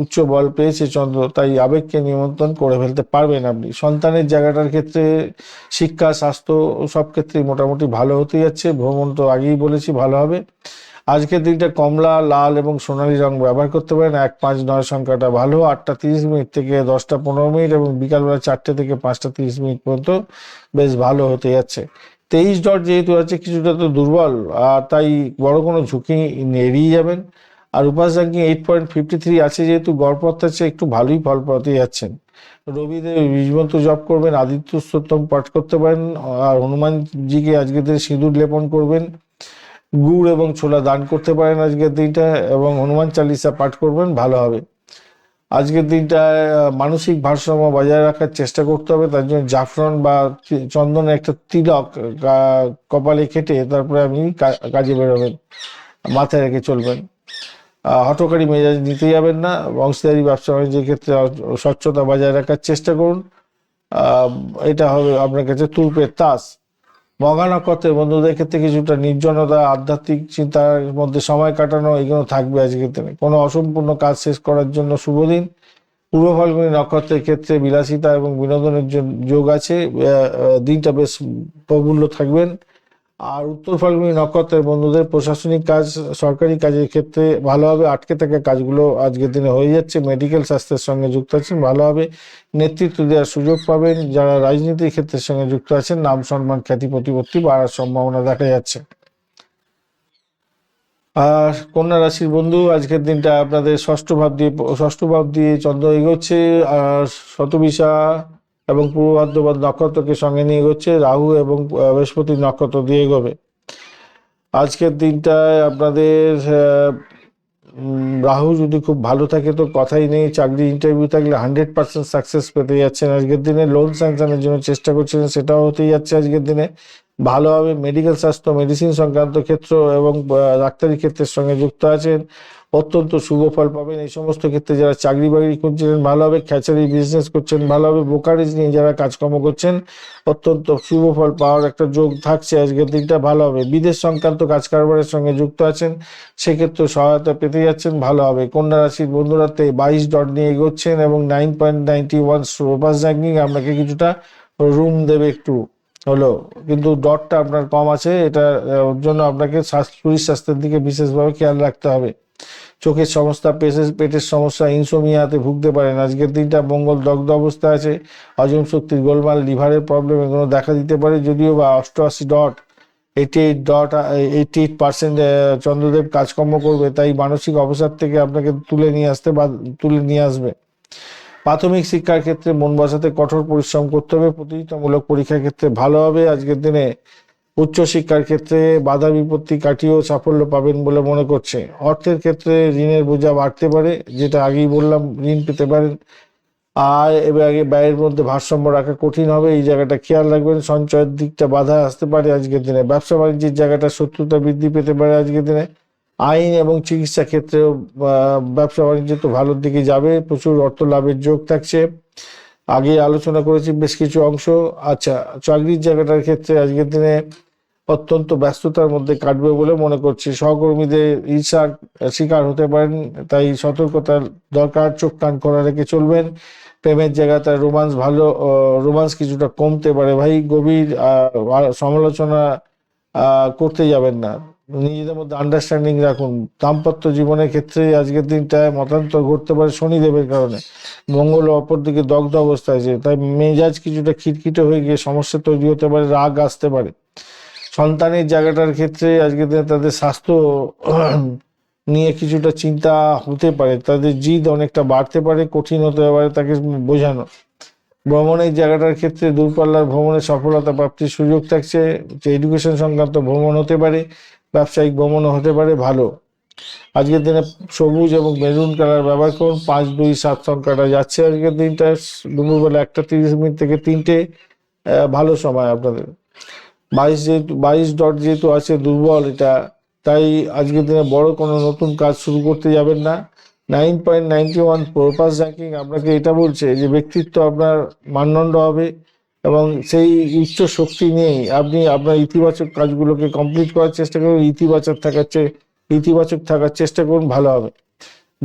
উচ্চ বল পেয়েছে চন্দ্র, তাই আবেগকে নিয়ন্ত্রণ করে ফেলতে পারবেন আপনি। সন্তানের জায়গাটার ক্ষেত্রে শিক্ষা, স্বাস্থ্য সব ক্ষেত্রেই মোটামুটি ভালো হতে যাচ্ছে। ভ্রমণ তো আগেই বলেছি ভালো হবে। আজকের দিনটা কমলা, লাল এবং সোনালী রং ব্যবহার করতে পারেন। 1, 5, 9 সংখ্যাটা ভালো। 8টা 30 মিনিট থেকে 10টা 15 মিনিট এবং বিকালবেলা 4টে থেকে 5টা 30 মিনিট পর্যন্ত বেশ ভালো হতে যাচ্ছে। 23 ডট যেহেতু আছে কিছুটা তো দুর্বল, আর তাই বড় কোনো ঝুঁকি এড়িয়ে যাবেন। আর উপাস র্যাঙ্কিং 8.53 আছে, যেহেতু গড়পড়তা চেয়ে একটু ভালোই ফল পাতে যাচ্ছেন। রবিদেব বীজমন্ত্র জপ করবেন, আদিত্য স্তোত্রম পাঠ করতে পারেন, আর হনুমানজিকে আজকের দিনে সিঁদুর লেপন করবেন। গুড় এবং ছোলা দান করতে পারেন আজকের দিনটা, এবং হনুমান চালিসা পাঠ করবেন, ভালো হবে। আজকের দিনটায় মানসিক ভারসাম্য বজায় রাখার চেষ্টা করতে হবে। তার জন্য জাফরান বা চন্দনের একটা তিলক কপালে কেটে তারপরে আপনি কাজে বেরোবেন, মাথায় রেখে চলবেন। হঠকারী মেজাজ নিতে যাবেন না। অংশীদারি ব্যবসা বাণিজ্যের ক্ষেত্রে স্বচ্ছতা বজায় রাখার চেষ্টা করুন। এটা হবে আপনার কাছে তুরপের তাস। মঘা নক্ষত্রের বন্ধুদের ক্ষেত্রে কিছুটা নির্জনতা, আধ্যাত্মিক চিন্তার মধ্যে সময় কাটানো এগুলো থাকবে আজকের দিনে। কোনো অসম্পূর্ণ কাজ শেষ করার জন্য শুভ দিন। পূর্ব ফাল্গুনী নক্ষত্রের ক্ষেত্রে বিলাসিতা এবং বিনোদনের যোগ আছে, দিনটা বেশ প্রফুল্ল থাকবেন। আর উত্তর ফাল্গুনী নক্ষত্রের বন্ধুদের প্রশাসনিক কাজ, সরকারি কাজের ক্ষেত্রে ভালো হবে। আটকে থাকা কাজগুলো আজকের দিনে হয়ে যাচ্ছে। মেডিকেল স্বাস্থ্যের সঙ্গে যুক্ত আছেন, ভালো হবে। নেতৃত্ব দেওয়ার সুযোগ পাবেন। যারা রাজনীতির ক্ষেত্রের সঙ্গে যুক্ত আছেন, নাম সম্মান খ্যাতি প্রতিপত্তি বাড়ার সম্ভাবনা দেখা যাচ্ছে। আর কন্যা রাশির বন্ধু, আজকের দিনটা আপনাদের ষষ্ঠ ভাব দিয়ে চন্দ্র এগোচ্ছে, আর শতবিশা এবং পূর্ব ভাদ্রপদ নক্ষত্রকে সঙ্গে নিয়ে এগোচ্ছে। রাহু এবং বৃহস্পতি নক্ষত্র দিয়ে এগোবে। আজকের দিনটায় আপনাদের রাহু যদি খুব ভালো থাকে তো কথাই নেই। চাকরি ইন্টারভিউ থাকলে 100% সাকসেস পেতে যাচ্ছেন আজকের দিনে। লোন স্যাংশনের জন্য চেষ্টা করছেন, সেটাও হতেই যাচ্ছে আজকের দিনে, ভালো হবে। মেডিকেল স্বাস্থ্য, মেডিসিন সংক্রান্ত ক্ষেত্র এবং ডাক্তারি ক্ষেত্রের সঙ্গে যুক্ত আছেন, অত্যন্ত শুভ ফল পাবেন। এই সমস্ত ক্ষেত্রে যারা চাকরি বাকরি করছেন ভালো হবে। খ্যাচারি বিজনেস করছেন ভালো হবে। ব্রোকারেজ নিয়ে যারা কাজকর্ম করছেন অত্যন্ত শুভ ফল পাওয়ার একটা যোগ থাকছে আজকের দিনটা, ভালো হবে। বিদেশ সংক্রান্ত কাজ কারবারের সঙ্গে যুক্ত আছেন, সেক্ষেত্রে সহায়তা পেতে যাচ্ছেন, ভালো হবে। কন্যা রাশির বন্ধুরা 22 ডট নিয়ে এগোচ্ছেন এবং 9.91 সুপার র্যাঙ্কিং আপনাকে কিছুটা রুম দেবে একটু হলো, কিন্তু ডটটা আপনার কম আছে। এটা ওর জন্য আপনাকে শরীর স্বাস্থ্যের দিকে বিশেষভাবে খেয়াল রাখতে হবে। চোখের সমস্যা, পেটের সমস্যা, ইনসোমিয়াতে ভুগতে পারেন আজকের দিনটা। মঙ্গল দগ্ধ অবস্থা আছে, হজম শক্তির গোলমাল, লিভারের প্রবলেম এগুলো দেখা দিতে পারে। যদিও বা 88 ডট 88% চন্দ্রদেব কাজকর্ম করবে, তাই মানসিক অবসাদ থেকে আপনাকে তুলে নিয়ে আসবে। প্রাথমিক শিক্ষার ক্ষেত্রে মন বসাতে কঠোর পরিশ্রম করতে হবে। প্রতিযোগিতামূলক পরীক্ষার ক্ষেত্রে ভালো হবে আজকের দিনে। উচ্চশিক্ষার ক্ষেত্রে বাধা বিপত্তি কাটিয়েও সাফল্য পাবেন বলে মনে করছে। অর্থের ক্ষেত্রে ঋণের বোঝা বাড়তে পারে, যেটা আগেই বললাম, ঋণ পেতে পারেন। আয় এবং ব্যয়ের মধ্যে ভারসাম্য রাখা কঠিন হবে, এই জায়গাটা খেয়াল রাখবেন। সঞ্চয়ের দিকটা বাধা আসতে পারে আজকের দিনে। ব্যবসা বাণিজ্যের জায়গাটা শত্রুতা বৃদ্ধি পেতে পারে আজকের দিনে। আইন এবং চিকিৎসা ক্ষেত্রেও ব্যবসা বাণিজ্য তো ভালোর দিকে যাবে, প্রচুর অর্থ লাভের যোগ থাকছে। আগে আলোচনা করেছি বেশ কিছু অংশ। আচ্ছা, চাকরির জায়গাটার ক্ষেত্রে আজকের দিনে অত্যন্ত ব্যস্ততার মধ্যে কাটবে বলে মনে করছি। সহকর্মীদের ঈর্ষার শিকার হতে পারেন, তাই সতর্কতার দরকার। চোখ কান খোলা রেখে চলবেন। প্রেমের জায়গাটা রোমান্স কিছুটা কমতে পারে ভাই। গভীর সমালোচনা করতে যাবেন না, নিজেদের মধ্যে আন্ডারস্ট্যান্ডিং রাখুন। দাম্পত্য জীবনের ক্ষেত্রে আজকের দিনটায় মতান্তর ঘটতে পারে শনিদেবের কারণে। মঙ্গল অপরদিকে দগ্ধ অবস্থায় আছে, তাই মেজাজ কিছুটা খিটখিটে হয়ে গিয়ে সমস্যা তৈরি হতে পারে, রাগ আসতে পারে। সন্তানের জায়গাটার ক্ষেত্রে আজকের দিনে তাদের স্বাস্থ্য নিয়ে কিছুটা চিন্তা হতে পারে, তাদের জিদ অনেকটা বাড়তে পারে, কঠিন হতে পারে তাকে বোঝানো। ভ্রমণের জায়গাটার ক্ষেত্রে দূরপাল্লার ভ্রমণে সফলতা প্রাপ্তির সুযোগ থাকছে। যে এডুকেশন সংক্রান্ত ভ্রমণ হতে পারে, ব্যবসায়িক ভ্রমণও হতে পারে, ভালো। আজকের দিনে সবুজ এবং মেরুন কালার ব্যবহার করুন। 5, 2, 7 সংখ্যাটা যাচ্ছে আজকের দিনটা। দুপুরবেলা 1:30 থেকে 3টে ভালো সময় আপনাদের। 22 ডট যেহেতু আছে দুর্বল এটা, তাই আজকের দিনে বড় কোনো নতুন কাজ শুরু করতে যাবেন না। 9.91 পারপাস র্যাঙ্কিং আপনাকে এটা বলছে যে ব্যক্তিত্ব আপনার মানদণ্ড হবে, এবং সেই উচ্চ শক্তি নিয়েই আপনি আপনার ইতিবাচক কাজগুলোকে কমপ্লিট করার চেষ্টা করুন। ইতিবাচক থাকার চেষ্টা করুন, ভালো হবে।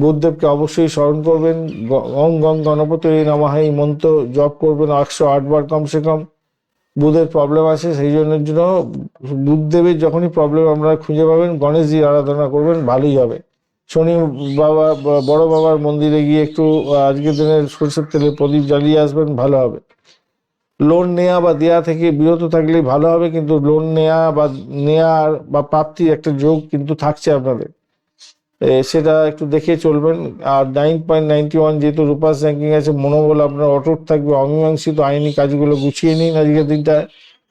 বুধদেবকে অবশ্যই স্মরণ করবেন। ওং গং গণপতি নমঃ এই মন্ত্র জপ করবেন 108 বার কমসে কম। বুধের প্রবলেম আছে, সেই জন্য বুধদেবের যখনই প্রবলেম আমরা খুঁজে পাবেন, গণেশজির আরাধনা করবেন, ভালোই হবে। শনি বাবা, বড় বাবার মন্দিরে গিয়ে একটু আজকের দিনে সরষের তেলে প্রদীপ জ্বালিয়ে আসবেন, ভালো হবে। লোন নেওয়া বা দেওয়া থেকে বিরত থাকলেই ভালো হবে, কিন্তু লোন নেওয়ার বা প্রাপ্তির একটা যোগ কিন্তু থাকছে আপনাদের, সেটা একটু দেখে চলবেন। আর 9.91 যেহেতু রূপাস র্যাঙ্কিং আছে, মনোবল আপনার অটুট থাকবে। অমীমাংসিত আইনি কাজগুলো গুছিয়ে নিন আজকের দিনটা,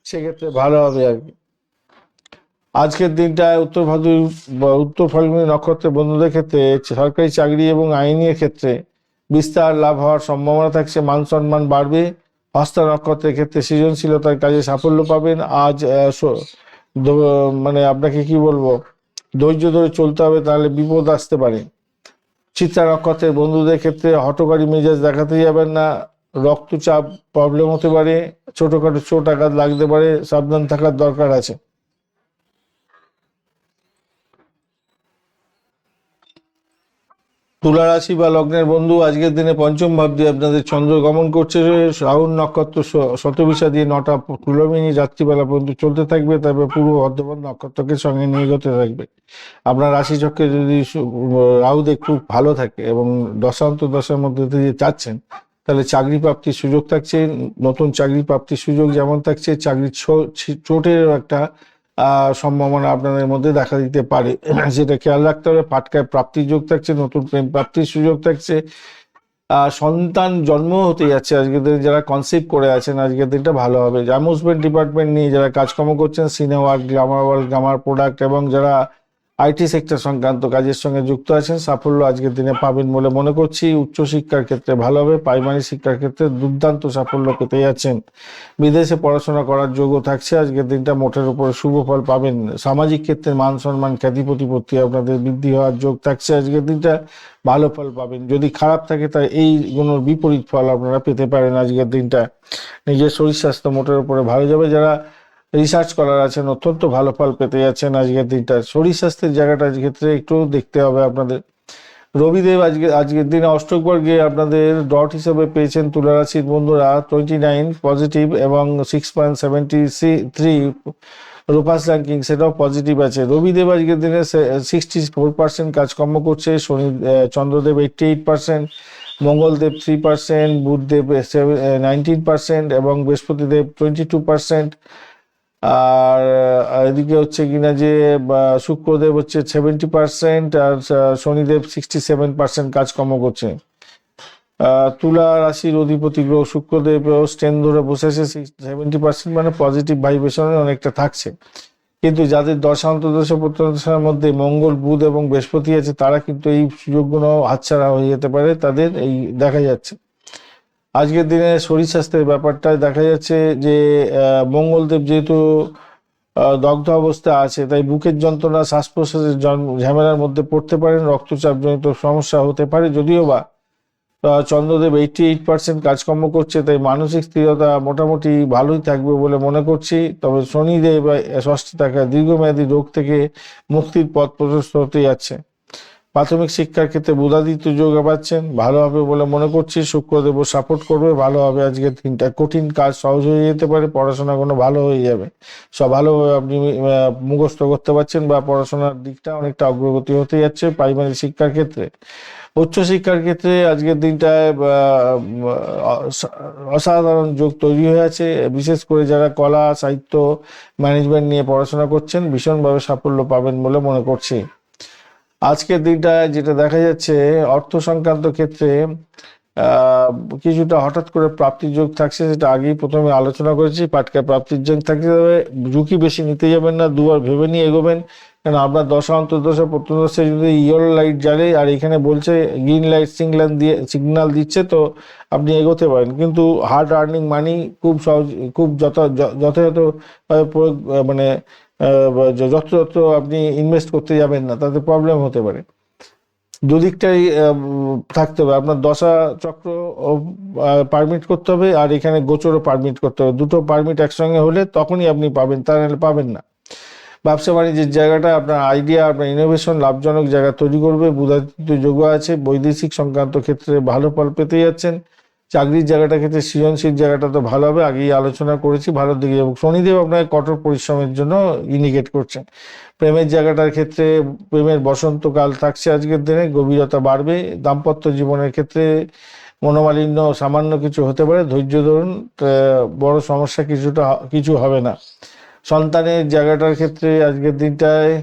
সেক্ষেত্রে ভালো হবে আর কি। আজকের দিনটায় উত্তর ফাল্গুনী নক্ষত্রের বন্ধুদের ক্ষেত্রে সরকারি চাকরি এবং আইনের ক্ষেত্রে বিস্তার লাভ হওয়ার সম্ভাবনা থাকছে, মান সম্মান বাড়বে। হস্তা নক্ষত্রের ক্ষেত্রে সৃজনশীলতার কাজে সাফল্য পাবেন। আজ মানে আপনাকে কি বলবো, ধৈর্য ধরে চলতে হবে, তাহলে বিপদ আসতে পারে। চিত্রা নক্ষত্রের বন্ধুদের ক্ষেত্রে হঠকারী মেজাজ দেখাতে যাবেন না, রক্তচাপ প্রবলেম হতে পারে, ছোটখাটো চোট আঘাত লাগতে পারে, সাবধান থাকার দরকার আছে। তুলা রাশি বা লগ্নের বন্ধু, আজকের দিনে পঞ্চম ভাব দিয়ে আপনাদের চন্দ্র গমন করছে। শ্রাবণ নক্ষত্র শতবিশা দিয়ে 9টা 16 মিনিট রাত্রিবেলা পর্যন্ত চলতে থাকবে, তারপর পূর্ব বর্ধমান নক্ষত্রকে সঙ্গে নিয়ে এগোতে থাকবে। আপনার রাশি চক্রে যদি রাহুদেব খুব ভালো থাকে এবং দশার মধ্যে দিয়ে চাচ্ছেন, তাহলে চাকরি প্রাপ্তির সুযোগ থাকছে। নতুন চাকরি প্রাপ্তির সুযোগ যেমন থাকছে, চাকরির চোটেরও একটা সম্ভাবনা আপনাদের মধ্যে দেখা দিতে পারে, সেটা খেয়াল রাখতে হবে। পাটকায় প্রাপ্তির যোগ থাকছে, নতুন প্রেম প্রাপ্তির সুযোগ থাকছে। সন্তান জন্ম হতে যাচ্ছে আজকের দিনে, যারা কনসেপ্ট করে আছেন আজকের দিনটা ভালো হবে। অ্যামিউজমেন্ট ডিপার্টমেন্ট নিয়ে যারা কাজকর্ম করছেন, সিনেমা, গ্লামার প্রোডাক্ট, এবং যারা আইটি সেক্টর সংক্রান্ত কাজের সঙ্গে যুক্ত আছেন, সাফল্য আজকের দিনে পাবেন বলে মনে করছি। উচ্চশিক্ষার ক্ষেত্রে ভালো হবে। প্রাইমারি শিক্ষার ক্ষেত্রে দুর্দান্ত সাফল্য পেতে যাচ্ছেন। বিদেশে পড়াশোনা করার যোগ্য থাকছে আজকের দিনটা, মোটের উপরে শুভ ফল পাবেন। সামাজিক ক্ষেত্রে মান সম্মান, খ্যাতি প্রতিপত্তি আপনাদের বৃদ্ধি হওয়ার যোগ থাকছে আজকের দিনটা, ভালো ফল পাবেন। যদি খারাপ থাকে তাই এইগুলোর বিপরীত ফল আপনারা পেতে পারেন আজকের দিনটা। নিজের শরীর স্বাস্থ্য মোটের উপরে ভালো যাবে। যারা রিসার্চ করার আছেন, অত্যন্ত ভালো ফল পেতে যাচ্ছেন আজকের দিনটা। শরীর স্বাস্থ্যের জায়গাটার ক্ষেত্রে একটু দেখতে হবে আপনাদের। রবিদেব আজকের দিনে অষ্টক বর্গে আপনাদের ডট হিসেবে পেয়েছেন তুলা রাশির বন্ধুরা 29 পজিটিভ, এবং 6.73 রূপাস র্যাঙ্কিং, সেটাও পজিটিভ আছে। রবিদেব আজকের দিনে 64% কাজকর্ম করছে। চন্দ্রদেব 88%, মঙ্গলদেব 3%, বুধদেব 19%, এবং বৃহস্পতিদেব 22%। আর এদিকে হচ্ছে কিনা যে শুক্রদেব হচ্ছে 70%, আর শনিদেব 67% কাজকর্ম করছে। তুলা রাশির অধিপতি গ্রহ শুক্রদেব স্ট্রেন ধরে বসেছে 70%, মানে পজিটিভ ভাইব্রেশনে অনেকটা থাকছে। কিন্তু যাদের দশা অন্তর্দশা প্রত্যন্তদশার মধ্যে মঙ্গল, বুধ এবং বৃহস্পতি আছে, তারা কিন্তু এই সুযোগগুলো হাতছাড়া হয়ে যেতে পারে, তাদের এই দেখা যাচ্ছে। আজকের দিনে শরীর স্বাস্থ্যের ব্যাপারটায় দেখা যাচ্ছে যে মঙ্গলদেব যেহেতু দগ্ধ অবস্থা আছে, তাই বুকের যন্ত্রণা, শ্বাস প্রশ্বাসের ঝামেলার মধ্যে পড়তে পারেন, রক্তচাপজনিত সমস্যা হতে পারে। যদিও বা চন্দ্রদেব 88% কাজকর্ম করছে, তাই মানসিক স্থিরতা মোটামুটি ভালোই থাকবে বলে মনে করছি। তবে শনিদেব ষষ্ঠে থাকা দীর্ঘমেয়াদী রোগ থেকে মুক্তির পথ প্রশস্ত হতে যাচ্ছে। প্রাথমিক শিক্ষার ক্ষেত্রে বুধাদিত্য যোগ পাচ্ছেন, ভালো হবে বলে মনে করছি। শুক্রদেবও সাপোর্ট করবে, ভালো হবে আজকের দিনটা। কঠিন কাজ সহজ হয়ে যেতে পারে, পড়াশোনা কোনো ভালো হয়ে যাবে, সব ভালোভাবে আপনি মুখস্থ করতে পারছেন, বা পড়াশোনার দিকটা অনেকটা অগ্রগতি হতে যাচ্ছে প্রাইমারি শিক্ষার ক্ষেত্রে। উচ্চশিক্ষার ক্ষেত্রে আজকের দিনটায় অসাধারণ যোগ তৈরি হয়ে আছে। বিশেষ করে যারা কলা, সাহিত্য, ম্যানেজমেন্ট নিয়ে পড়াশোনা করছেন, ভীষণভাবে সাফল্য পাবেন বলে মনে করছি। আজকের দিনটায় যেটা দেখা যাচ্ছে, অর্থ সংক্রান্ত ক্ষেত্রে কিছুটা হঠাৎ করে প্রাপ্তির যোগ থাকছে, সেটা আগেই প্রথমে আলোচনা করেছি। পাটকা প্রাপ্তির যোগ থাকতে হবে, ঝুঁকি বেশি নিতে যাবেন না, দুবার ভেবে নিয়ে এগোবেন। কারণ আপনার দশা, অন্তর্দশা, প্রত্যদশা যদি ইয়েলো লাইট জ্বালে আর এখানে বলছে গ্রিন লাইট সিগন্যাল দিচ্ছে, তো আপনি এগোতে পারেন। কিন্তু হার্ড আর্নিং মানি খুব সহজ, খুব যথাযথ প্রয়োগ, মানে যত্র আপনি ইনভেস্ট করতে যাবেন না, তাতে প্রবলেম হতে পারে। দুদিকটাই থাকতে হবে, আপনার দশা চক্র পারমিট করতে হবে, আর এখানে গোচরও পারমিট করতে হবে। দুটো পারমিট একসঙ্গে হলে তখনই আপনি পাবেন, তা নাহলে পাবেন না। ব্যবসা বাণিজ্যের জায়গাটা আপনার আইডিয়া, আপনার ইনোভেশন লাভজনক জায়গা তৈরি করবে। বুধাদিত্য যোগ আছে, বৈদেশিক সংক্রান্ত ক্ষেত্রে ভালো ফল পেতে যাচ্ছেন। চাকরির জায়গাটা ক্ষেত্রে সৃজনশীল জায়গাটা তো ভালো হবে, আগেই আলোচনা করেছি, ভালোর দিকে যাবো। শনিদেব আপনাকে কঠোর পরিশ্রমের জন্য ইন্ডিকেট করছেন। প্রেমের জায়গাটার ক্ষেত্রে প্রেমের বসন্তকাল থাকছে আজকের দিনে, গভীরতা বাড়বে। দাম্পত্য জীবনের ক্ষেত্রে মনোমালিন্য সামান্য কিছু হতে পারে, ধৈর্য ধরুন, বড় সমস্যা কিছু হবে না। সন্তানের জায়গাটার ক্ষেত্রে আজকের দিনটায়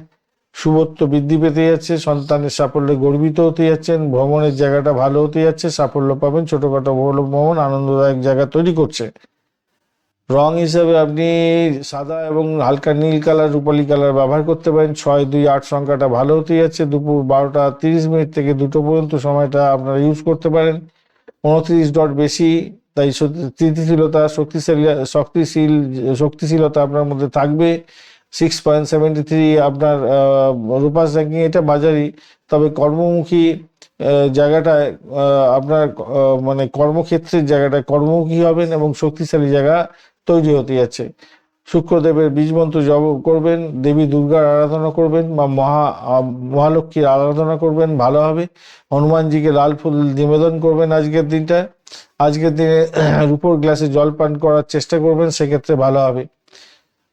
শুভত্ব বৃদ্ধি পেতে যাচ্ছে, সন্তানের সাফল্যে গর্বিত হতে যাচ্ছেন। ভ্রমণের জায়গাটা ভালো হতে যাচ্ছে, সাফল্য পাবেন। ছোটখাটো ভ্রমণ আনন্দদায়ক জায়গা তৈরি করছে। রং হিসেবে আপনি সাদা এবং হালকা নীল কালার, রূপালী কালার ব্যবহার করতে পারেন। 6, 2, 8 সংখ্যাটা ভালো হতে যাচ্ছে। দুপুর 12:30 থেকে 2টো পর্যন্ত সময়টা আপনারা ইউজ করতে পারেন। 29 ডট বেশি, তাই স্থিতিশীলতা, শক্তিশীলতা আপনার মধ্যে থাকবে। 6.73 আপনার রূপাস র্যাঙ্কিং, এটা বাজারি। তবে কর্মমুখী জায়গাটায় আপনার মানে কর্মক্ষেত্রের জায়গাটায় কর্মমুখী হবেন এবং শক্তিশালী জায়গা তৈরি হতে যাচ্ছে। শুক্রদেবের বীজ মন্ত্র জপ করবেন, দেবী দুর্গার আরাধনা করবেন, বা মহালক্ষ্মীর আরাধনা করবেন, ভালো হবে। হনুমানজিকে লাল ফুল নিবেদন করবেন আজকের দিনটা। আজকের দিনে রূপোর গ্লাসে জল পান করার চেষ্টা করবেন, সেক্ষেত্রে ভালো হবে।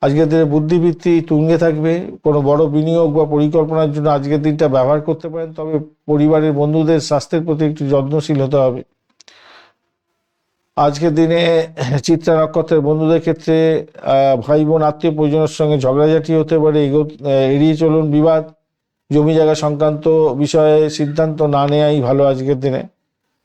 আজকের দিনে বুদ্ধিবৃত্তি তুঙ্গে থাকবে। কোনো বড় বিনিয়োগ বা পরিকল্পনার জন্য আজকের দিনটা ব্যবহার করতে পারেন, তবে পরিবারের বন্ধুদের স্বাস্থ্যের প্রতি একটু যত্নশীল হতে হবে। আজকের দিনে চিত্রা নক্ষত্রের বন্ধুদের ক্ষেত্রে ভাই বোন, আত্মীয় পরিজনের সঙ্গে ঝগড়াঝাটি হতে পারে, এড়িয়ে চলুন বিবাদ। জমি জায়গা সংক্রান্ত বিষয়ে সিদ্ধান্ত না নেওয়াই ভালো আজকের দিনে।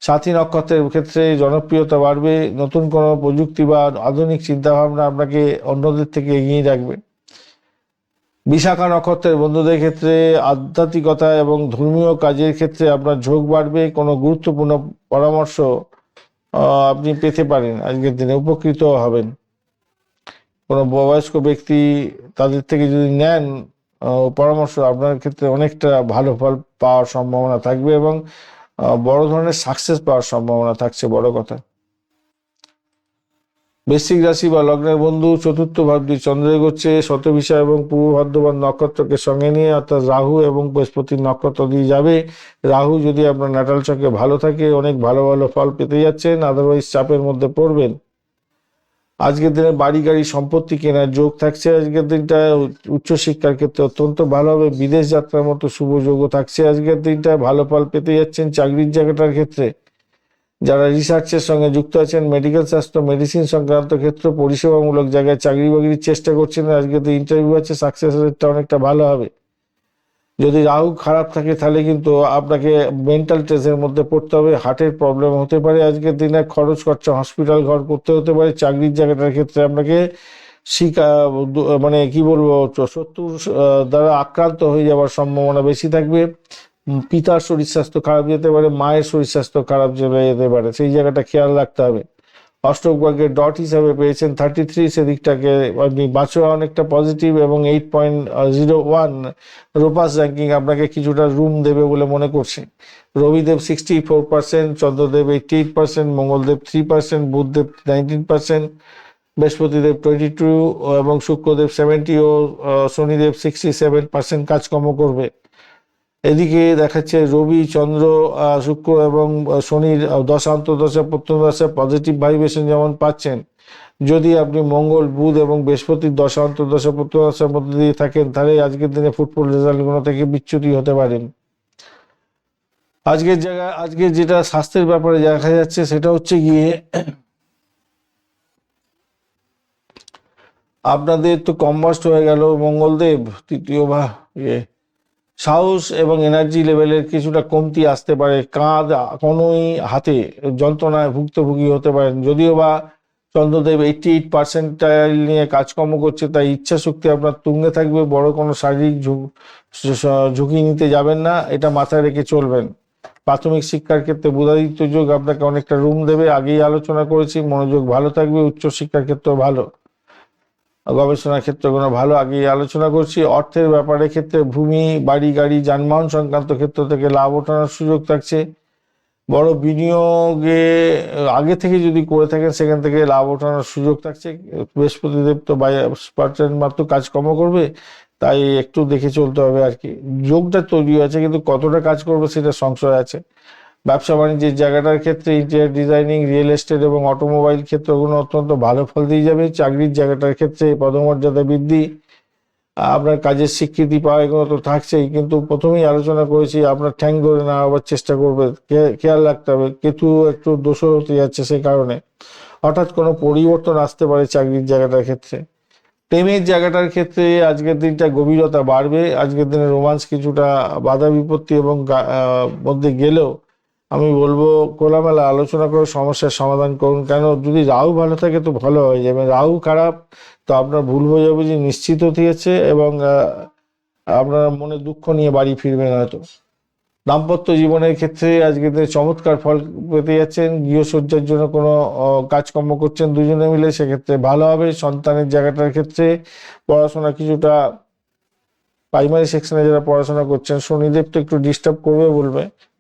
সাথী নক্ষত্রের ক্ষেত্রে জনপ্রিয়তা বাড়বে, নতুন কোনো প্রযুক্তি বা আধুনিক চিন্তাভাবনা আপনাকে অন্যদের থেকে এগিয়ে রাখবে। বিশাখা নক্ষত্রের বন্ধুদের ক্ষেত্রে আধ্যাত্মিকতা এবং ধর্মীয় কাজের ক্ষেত্রে আপনার ঝোঁক বাড়বে। কোনো গুরুত্বপূর্ণ পরামর্শ আপনি পেতে পারেন, আজকের দিনে উপকৃত হবেন। কোনো বয়স্ক ব্যক্তি, তাদের থেকে যদি নেন পরামর্শ, আপনার ক্ষেত্রে অনেকটা ভালো ফল পাওয়ার সম্ভাবনা থাকবে এবং বড় ধরনের সাকসেস পাওয়ার সম্ভাবনা থাকছে, বড় কথা। বৃশ্চিক রাশি বা লগ্নের বন্ধু, চতুর্থ ভাবটি চন্দ্র এগোচ্ছে শতভিষা এবং পূর্ব ভাদ্রপদ নক্ষত্রকে সঙ্গে নিয়ে, অর্থাৎ রাহু এবং বৃহস্পতির নক্ষত্র দিয়ে যাবে। রাহু যদি আপনার ন্যাটাল চক্রে ভালো থাকে, অনেক ভালো ভালো ফল পেতে যাচ্ছেন, আদারওয়াইজ চাপের মধ্যে পড়বেন। আজকের দিনে বাড়ি গাড়ি সম্পত্তি কেনার যোগ থাকছে। আজকের দিনটা উচ্চশিক্ষার ক্ষেত্রে অত্যন্ত ভালো হবে। বিদেশ যাত্রার মতো শুভ যোগও থাকছে আজকের দিনটা, ভালো ফল পেতে যাচ্ছেন। চাকরির জায়গাটার ক্ষেত্রে যারা রিসার্চের সঙ্গে যুক্ত আছেন, মেডিকেল স্বাস্থ্য, মেডিসিন সংক্রান্ত ক্ষেত্র, পরিষেবামূলক জায়গায় চাকরি বাকরির চেষ্টা করছেন, আজকে তো ইন্টারভিউ আছে, সাকসেস রেটটা অনেকটা ভালো হবে। যদি রাহু খারাপ থাকে তাহলে কিন্তু আপনাকে মেন্টাল স্ট্রেসের মধ্যে পড়তে হবে, হার্টের প্রবলেম হতে পারে। আজকের দিনে খরচ খরচা হসপিটাল ঘর করতে হতে পারে। চাকরির জায়গাটার ক্ষেত্রে আপনাকে মানে কি বলবো, শত্রুর দ্বারা আক্রান্ত হয়ে যাওয়ার সম্ভাবনা বেশি থাকবে। পিতার শরীর স্বাস্থ্য খারাপ যেতে পারে, মায়ের শরীর স্বাস্থ্য খারাপ চলে যেতে পারে, সেই জায়গাটা খেয়াল রাখতে হবে। অষ্টক ভাগ্যের ডট হিসাবে পেয়েছেন 33, সেদিকটাকে আপনি বাঁচোয়া অনেকটা পজিটিভ, এবং 8.01 রোপাস র্যাঙ্কিং আপনাকে কিছুটা রুম দেবে বলে মনে করছে। রবিদেব 64%, চন্দ্রদেব 88%, মঙ্গলদেব 3%, বুধদেব 19%, বৃহস্পতিদেব 22 এবং শুক্রদেব 70 ও শনিদেব 67% কাজকর্ম করবে। এদিকে দেখাচ্ছে রবি, চন্দ্র, শুক্র এবং শনির দশা অন্তর্দশা প্রত্যন্তদশা পজিটিভ ভাইব্রেশন যেমন পাচ্ছেন, যদি আপনি মঙ্গল, বুধ এবং বৃহস্পতির দশা অন্তর্দশা প্রত্যন্তদশার মধ্যে দিয়ে থাকেন, তাহলে আজকের দিনে ফুটবল রেজাল্টগুলো থেকে বিচ্যুতি হতে পারেন। আজকে যেটা স্বাস্থ্যের ব্যাপারে দেখা যাচ্ছে সেটা হচ্ছে গিয়ে আপনাদের তো কম্বাস্ট হয়ে গেল মঙ্গলদেব, তৃতীয় বা সাহস এবং এনার্জি লেভেলের কিছুটা কমতি আসতে পারে, কাঁধ কোনোই হাতে যন্ত্রণায় ভুক্তভোগী হতে পারেন। যদিও বা চন্দ্রদেব 88% নিয়ে কাজকর্ম করছে, তাই ইচ্ছা শক্তি আপনার তুঙ্গে থাকবে, বড় কোনো শারীরিক ঝুঁকি নিতে যাবেন না, এটা মাথায় রেখে চলবেন। প্রাথমিক শিক্ষার ক্ষেত্রে বুধাদিত্য যোগ আপনাকে অনেকটা রুম দেবে, আগেই আলোচনা করেছি, মনোযোগ ভালো থাকবে, উচ্চশিক্ষার ক্ষেত্রেও ভালো, গবেষণার ক্ষেত্রগুলো ভালো, আগে আলোচনা করছি। অর্থের ব্যাপারে ক্ষেত্রে ভূমি, বাড়ি, গাড়ি, যানবাহন সংক্রান্ত ক্ষেত্র থেকে লাভ ওঠানোর সুযোগ থাকছে। বড় বিনিয়োগে আগে থেকে যদি করে থাকেন সেখান থেকে লাভ ওঠানোর সুযোগ থাকছে। বৃহস্পতিদেব তো 22% মাত্র কাজকর্ম করবে, তাই একটু দেখে চলতে হবে আর কি। যোগটা তৈরি আছে, কিন্তু কতটা কাজ করবে সেটা সংশয় আছে। ব্যবসা বাণিজ্যের জায়গাটার ক্ষেত্রে ইন্টেরিয়র ডিজাইনিং, রিয়েল এস্টেট এবং অটোমোবাইল ক্ষেত্রগুলো অত্যন্ত ভালো ফল দিয়ে যাবে। চাকরির জায়গাটার ক্ষেত্রে পদমর্যাদা বৃদ্ধি, আপনার কাজের স্বীকৃতি পাওয়া, এগুলো তো থাকছেই, কিন্তু প্রথমেই আলোচনা করেছি আপনার ঠ্যাং ধরে না আবার চেষ্টা করবে, খেয়াল রাখতে হবে। কেতু একটু দোষর হতে যাচ্ছে, সেই কারণে হঠাৎ কোনো পরিবর্তন আসতে পারে চাকরির জায়গাটার ক্ষেত্রে। প্রেমের জায়গাটার ক্ষেত্রে আজকের দিনটা গভীরতা বাড়বে, আজকের দিনে রোমান্স কিছুটা বাধা বিপত্তি এবং মধ্যে গেলেও আমি বলবো খোলামেলা আলোচনা করে সমস্যার সমাধান করুন। কেন, যদি রাহু ভালো থাকে তো ভালো হয়ে যাবে, রাহু খারাপ তো আপনার ভুল বোঝাবুঝি নিশ্চিত হতে যাচ্ছে, এবং আপনার মনে দুঃখ নিয়ে বাড়ি ফিরবেন হয়তো। দাম্পত্য জীবনের ক্ষেত্রে আজকে চমৎকার ফল পেতে যাচ্ছেন। গৃহসজ্জার জন্য কোনো কাজকর্ম করছেন দুজনে মিলে, সেক্ষেত্রে ভালো হবে। সন্তানের জায়গাটার ক্ষেত্রে পড়াশোনা কিছুটা, প্রাইমারি সেকশনে যারা পড়াশোনা করছেন, শনিদেব তো একটু ডিস্টার্ব করবে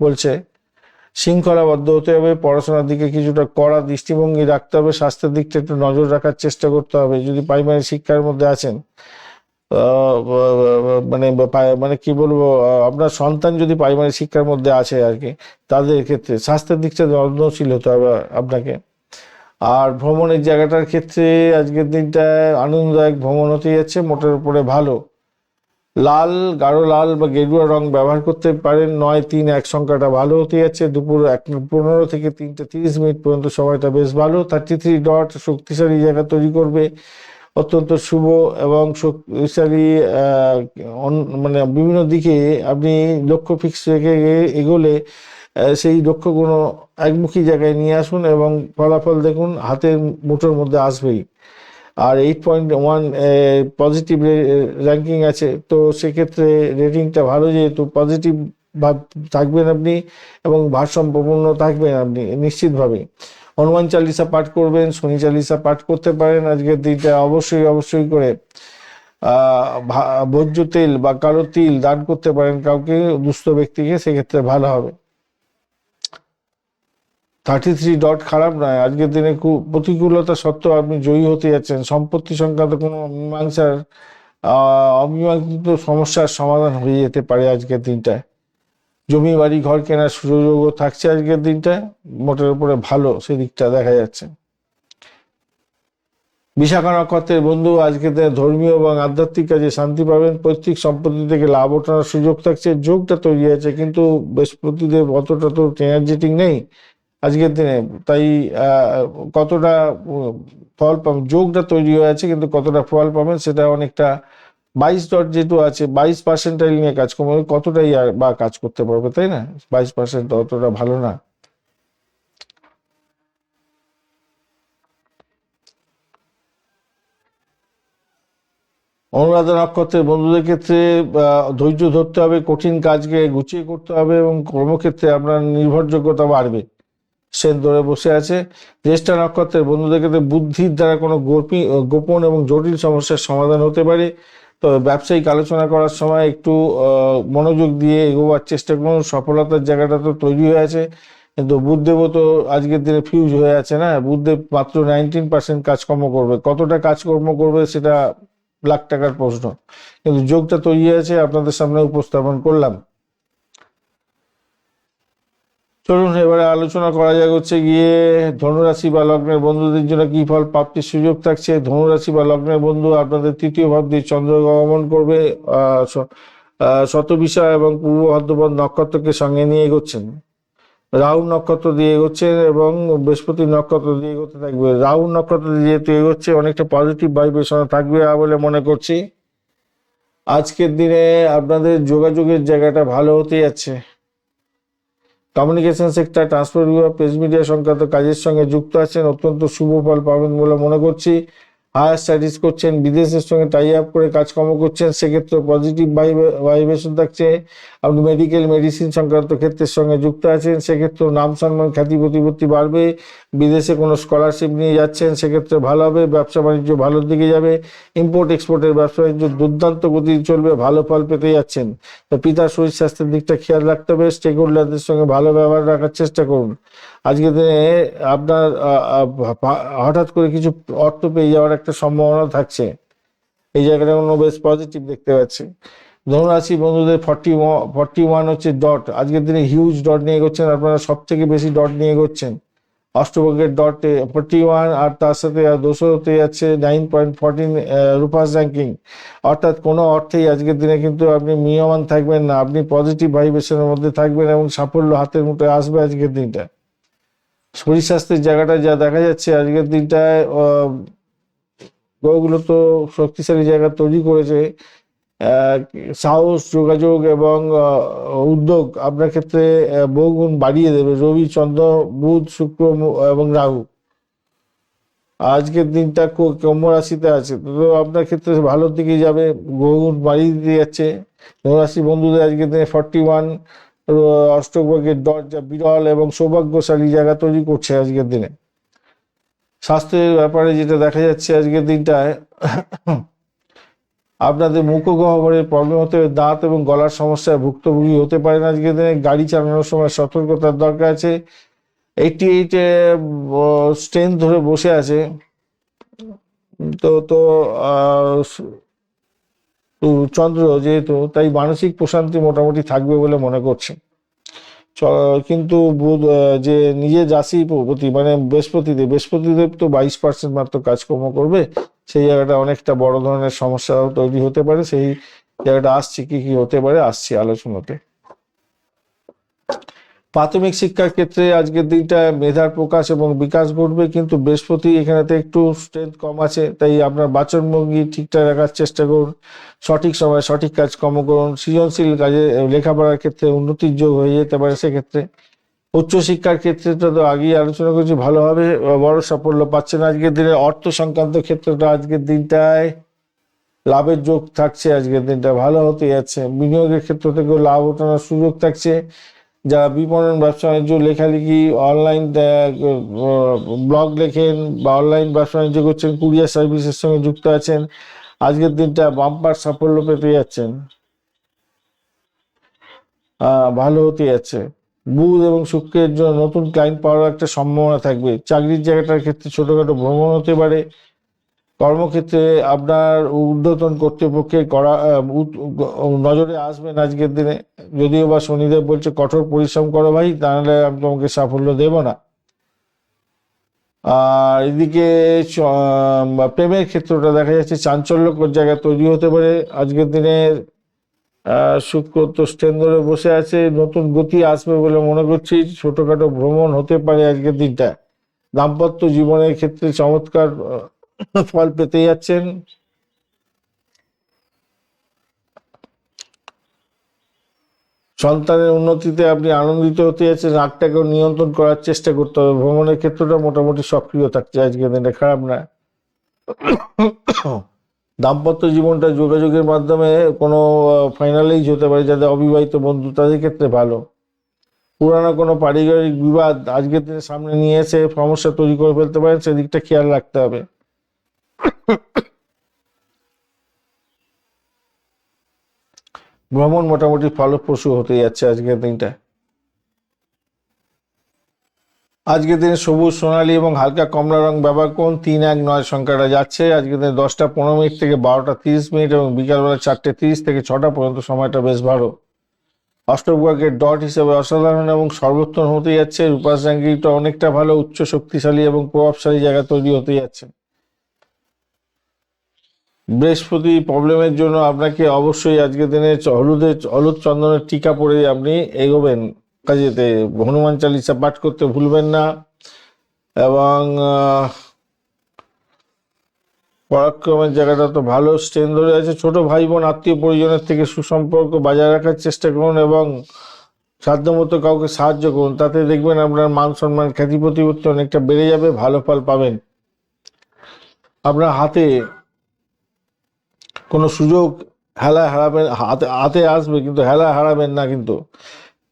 বলছে। শৃঙ্খলাবদ্ধ হতে হবে, পড়াশোনার দিকে কিছুটা কড়া দৃষ্টিভঙ্গি রাখতে হবে, স্বাস্থ্যের দিকটা একটু নজর রাখার চেষ্টা করতে হবে। যদি প্রাইমারি শিক্ষার মধ্যে আছেন, মানে মানে কি বলবো, আপনার সন্তান যদি প্রাইমারি শিক্ষার মধ্যে আছে আর কি, তাদের ক্ষেত্রে স্বাস্থ্যের দিকটা যত্নশীল হতে হবে আপনাকে। আর ভ্রমণের জায়গাটার ক্ষেত্রে আজকের দিনটা আনন্দদায়ক ভ্রমণ হতে যাচ্ছে, মোটের উপরে ভালো। লাল, গাঢ় লাল বা গেরুয়া রং ব্যবহার করতে পারেন। 9-3-1 সংখ্যাটা ভালো হতে যাচ্ছে। দুপুর 1:15 থেকে 3:30 পর্যন্ত সময়টা বেশ ভালো। 33 ডট শক্তিশালী জায়গা তৈরি করবে, অত্যন্ত শুভ এবং শক্তিশালী। মানে বিভিন্ন দিকে আপনি লক্ষ্য ফিক্স রেখে এগোলে সেই লক্ষ্যগুলো একমুখী জায়গায় নিয়ে আসুন এবং ফলাফল দেখুন হাতের মুঠোর মধ্যে আসবেই। আর 8.1 পজিটিভ র্যাঙ্কিং আছে, তো সেক্ষেত্রে রেটিংটা ভালো, যেহেতু পজিটিভ ভাব থাকবেন আপনি এবং ভারসাম্যপূর্ণ থাকবেন আপনি নিশ্চিতভাবে। হনুমান চালিসা পাঠ করবেন, শনি চালিসা পাঠ করতে পারেন আজকের দিনটা অবশ্যই করে। ভোজ্য তেল বা কালো তিল দান করতে পারেন কাউকে, দুস্থ ব্যক্তিকে, সেক্ষেত্রে ভালো হবে। 33 ডট খারাপ নয়, আজকের দিনে খুব প্রতিকূলতা সত্ত্বেও আপনি জয়ী হতে যাচ্ছেন। সম্পত্তি সংক্রান্ত কোনো অমীমাংসিত সমস্যার সমাধান হয়ে যেতে পারে আজকের দিনটায়। জমি বাড়ি ঘর কেনার সুযোগও থাকছে আজকের দিনটায়, মোটের উপরে ভালো সেদিকটা দেখা যাচ্ছে। বিশাখা নক্ষত্রের বন্ধু, আজকে ধর্মীয় এবং আধ্যাত্মিক কাজে শান্তি পাবেন, পৈতৃক সম্পত্তি থেকে লাভ ওঠানোর সুযোগ থাকছে। যোগটা তৈরি আছে, কিন্তু বৃহস্পতিদেব অতটা তো এনার্জেটিক নেই আজকের দিনে, তাই কতটা ফল পাবেন, যোগটা তৈরি হয়ে আছে, কিন্তু কতটা ফল পাবেন সেটা অনেকটা 22 ডট যেহেতু আছে, 22% নিয়ে কাজ করবে, কতটাই বা কাজ করতে পারবে, তাই না? 22% অতটা ভালো না। অনুরাধা নক্ষত্রের বন্ধুদের ক্ষেত্রে ধৈর্য ধরতে হবে, কঠিন কাজকে গুছিয়ে করতে হবে এবং কর্মক্ষেত্রে আপনার নির্ভরযোগ্যতা বাড়বে। সেন ধরে বসে আছে। জ্যেষ্ঠা নক্ষত্রের বন্ধুদের ক্ষেত্রে বুদ্ধির দ্বারা কোনো গোপন এবং জটিল সমস্যার সমাধান হতে পারে। তবে ব্যবসায়িক আলোচনা করার সময় একটু মনোযোগ দিয়ে এগোবার চেষ্টা করুন। সফলতার জায়গাটা তো তৈরি হয়ে আছে, কিন্তু বুধদেবও তো আজকের দিনে ফিউজ হয়ে আছে না। বুধদেব মাত্র 19% কাজকর্ম করবে, কতটা কাজকর্ম করবে সেটা লাখ টাকার প্রশ্ন, কিন্তু যোগটা তৈরি আছে, আপনাদের সামনে উপস্থাপন করলাম। চলুন এবারে আলোচনা করা যাক হচ্ছে গিয়ে ধনুরাশি বা লগ্নের বন্ধুদের জন্য কি ফল প্রাপ্তির সুযোগ থাকছে। ধনুরাশি বা লগ্নের বন্ধু, আপনাদের তৃতীয় ভাব দিয়ে চন্দ্র গমন করবে। শতবিশা এবং পূর্ব ভাদ্রপদ নক্ষত্রকে সঙ্গে নিয়ে এগোচ্ছেন। রাহু নক্ষত্র দিয়ে এগোচ্ছেন এবং বৃহস্পতি নক্ষত্র দিয়ে এগোতে থাকবে। রাহু নক্ষত্র দিয়ে যেহেতু এগোচ্ছে, অনেকটা পজিটিভ ভাইব্রেশন থাকবে বলে মনে করছি। আজকের দিনে আপনাদের যোগাযোগের জায়গাটা ভালো হতে যাচ্ছে। কমিউনিকেশন সেক্টর, ট্রান্সপোর্ট বিভাগ, প্রেস মিডিয়া সংক্রান্ত কাজের সঙ্গে যুক্ত আছেন, অত্যন্ত শুভ ফল পাবেন বলে মনে করছি। হায়ার স্টাডিজ করছেন, বিদেশের সঙ্গে টাই আপ করে কাজকর্ম করছেন, সেক্ষেত্রে পজিটিভ ভাইব্রেশন থাকছে। আপনি মেডিকেল মেডিসিন সংক্রান্ত ক্ষেত্রের সঙ্গে যুক্ত আছেন, সেক্ষেত্রে নাম সম্মান খ্যাতি প্রতিপত্তি বাড়বে। বিদেশে কোনো স্কলারশিপ নিয়ে যাচ্ছেন, সেক্ষেত্রে ভালো হবে। ব্যবসা বাণিজ্য ভালোর দিকে যাবে। ইম্পোর্ট এক্সপোর্টের ব্যবসা বাণিজ্য দুর্দান্ত গতি চলবে, ভালো ফল পেতে যাচ্ছেন। তো পিতার শরীর স্বাস্থ্যের দিকটা খেয়াল রাখতে হবে। স্টেক হোল্ডারদের সঙ্গে ভালো ব্যবহার রাখার চেষ্টা করুন। আজকের দিনে আপনার হঠাৎ করে কিছু অর্থ পেয়ে যাওয়ার একটা সম্ভাবনা থাকছে, এই জায়গাটা কোনো বেশ পজিটিভ দেখতে পাচ্ছি। ধনুরাশি বন্ধুদের 41 হচ্ছে ডট। আজকের দিনে হিউজ ডট নিয়ে এগোচ্ছেন, আপনারা সব থেকে বেশি ডট নিয়ে এগোচ্ছেন। অষ্টভাগ্যের ডট 41, আর তার সাথে দোষর হতে যাচ্ছে 9.14 রূপাস র্যাঙ্কিং। অর্থাৎ কোনো অর্থেই আজকের দিনে কিন্তু আপনি মিয়মান থাকবেন না, আপনি পজিটিভ ভাইব্রেশনের মধ্যে থাকবেন এবং সাফল্য হাতের মুঠোয় আসবে আজকের দিনটা। শরীর স্বাস্থ্যের জায়গাটা যা দেখা যাচ্ছে আজকের দিনটায়, গ্রহগুলো তো শক্তিশালী জায়গা তৈরি করেছে। সাহস, যোগাযোগ এবং উদ্যোগ আপনার ক্ষেত্রে বহুগুণ বাড়িয়ে দেবে। রবি, চন্দ্র, বুধ, শুক্র এবং রাহু আজকের দিনটা কন্যা রাশিতে আছে, তো আপনার ক্ষেত্রে ভালোর দিকে যাবে, বহুগুণ বাড়িয়ে দিতে যাচ্ছে। ধনুরাশি বন্ধুদের আজকের দিনে 41 অষ্টভাগ্যের ডট, যা বিরল এবং সৌভাগ্যশালী জায়গা তৈরি করছে আজকের দিনে। স্বাস্থ্যের ব্যাপারে যেটা দেখা যাচ্ছে আজকের দিনটায়, আপনাদের মুখগহ্বরের প্রবলেম হতে হবে, দাঁত এবং গলার সমস্যায় ভুক্তভোগী হতে পারেন আজকের দিনে। গাড়ি চালানোর সময় সতর্কতার দরকার আছে। 88 স্ট্রেন্থ ধরে বসে আছে, তো তো চন্দ্র যেহেতু, তাই মানসিক প্রশান্তি মোটামুটি থাকবে বলে মনে করছে। কিন্তু বুধ যে নিজের রাশিপতি মানে বৃহস্পতিদেব তো 22% মাত্র কাজকর্ম করবে, সেই জায়গাটা অনেকটা বড় ধরনের সমস্যা তৈরি হতে পারে। সেই জায়গাটা আসছে, কি কি হতে পারে আসছে আলোচনাতে। প্রাথমিক শিক্ষার ক্ষেত্রে আজকের দিনটা মেধার প্রকাশ এবং বিকাশ ঘটবে, কিন্তু বৃহস্পতি এখানেতে একটু স্ট্রেংথ কম আছে, তাই আপনার বাচনভঙ্গি ঠিকঠাক রাখার চেষ্টা করুন। সঠিক সময়ে সঠিক কাজকর্ম করুন। সৃজনশীল কাজে লেখাপড়ার ক্ষেত্রে উন্নতির যোগ হয়ে যেতে পারে। সেক্ষেত্রে উচ্চশিক্ষার ক্ষেত্রে তো আগেই আলোচনা করছি, ভালোভাবে বড় সাফল্য পাচ্ছেন আজকের দিনে। অর্থ সংক্রান্ত ক্ষেত্রটা আজকের দিনটায় লাভের যোগ থাকছে, আজকের দিনটা ভালো হতে যাচ্ছে। বিনিয়োগের ক্ষেত্র থেকেও লাভ ওঠানোর সুযোগ থাকছে। যারা বিপণন, ব্যবসা বাণিজ্য, লেখালেখি, অনলাইন ব্লগ লেখেন বা অনলাইন ব্যবসা বাণিজ্য করছেন, কুরিয়ার সার্ভিসের সঙ্গে যুক্ত আছেন, আজকের দিনটা বাম্পার সাফল্য পেতে যাচ্ছেন, ভালো হতে যাচ্ছে। বুধ এবং শুক্রের জন্য নতুন ক্লায়েন্ট পাওয়ার একটা সম্ভাবনা থাকবে। চাকরির জায়গাটার ক্ষেত্রে ছোটখাটো ভ্রমণ হতে পারে। কর্মক্ষেত্রে আপনার ঊর্ধ্বতন কর্তৃপক্ষের নজরে আসবেন আজকের দিনে। যদিও বা শনিদেব বলছে কঠোর পরিশ্রম করো ভাই, তাহলে আমি তোমাকে সাফল্য দেব না। আর এদিকে প্রেমের ক্ষেত্রটা দেখা যাচ্ছে চাঞ্চল্যকর জায়গা তৈরি হতে পারে আজকের দিনে। শুক্র তো স্ট্রেন ধরে বসে আছে, নতুন গতি আসবে বলে মনে করছি। ছোটখাটো ভ্রমণ হতে পারে আজকের দিনটা। দাম্পত্য জীবনের ক্ষেত্রে চমৎকার ফল পেতে যাচ্ছেন। সন্তানের উন্নতিতে আপনি আনন্দিত হতে যাচ্ছেন। রাগটাকেও নিয়ন্ত্রণ করার চেষ্টা করতে হবে। ভ্রমণের ক্ষেত্রটা মোটামুটি সক্রিয় থাকছে আজকের দিনে, খারাপ না। দাম্পত্য জীবনটা যোগাযোগের মাধ্যমে কোনো ফাইনালেই হতে পারে, যাদের অবিবাহিত বন্ধু তাদের ক্ষেত্রে ভালো। পুরানো কোনো পারিবারিক বিবাদ আজকের দিনে সামনে নিয়ে এসে সমস্যা তৈরি করে ফেলতে পারেন, সেদিকটা খেয়াল রাখতে হবে। ভ্রমণ মোটামুটি ফলপ্রসূ হতে যাচ্ছে আজকের দিনটা। আজকের দিনে সবুজ, সোনালী এবং হালকা কমলা রং ব্যবহার করুন। 319 সংখ্যাটা যাচ্ছে। আজকের দিনে 10টা 15 মিনিট থেকে 12টা 30 মিনিট এবং বিকালবেলা 4টে 30 থেকে 6টা পর্যন্ত সময়টা বেশ ভালো। অষ্টভাগ্যের ডট হিসেবে অসাধারণ এবং সর্বোত্তম হতে যাচ্ছে। রূপাস জাঙ্গিটা অনেকটা ভালো, উচ্চ শক্তিশালী এবং প্রভাবশালী জায়গা তৈরি হতে যাচ্ছে। বৃহস্পতি প্রবলেমের জন্য আপনাকে অবশ্যই আজকের দিনে হলুদ চন্দনের টিকা পরে আপনি এগোবেন কাজেতে। হনুমান চালিসা পাঠ করতে ভুলবেন না। এবং পরাক্রমের জায়গাটা তো ভালো স্ট্রেন ধরে আছে। ছোট ভাই বোন আত্মীয় পরিজনের থেকে সুসম্পর্ক বজায় রাখার চেষ্টা করুন এবং সাধ্যমতো কাউকে সাহায্য করুন। তাতে দেখবেন আপনার মান সম্মান, খ্যাতি প্রতিপত্তি অনেকটা বেড়ে যাবে, ভালো ফল পাবেন। আপনার হাতে কোনো সুযোগ হারাবেন, হাতে আসবে কিন্তু হারাবেন না কিন্তু,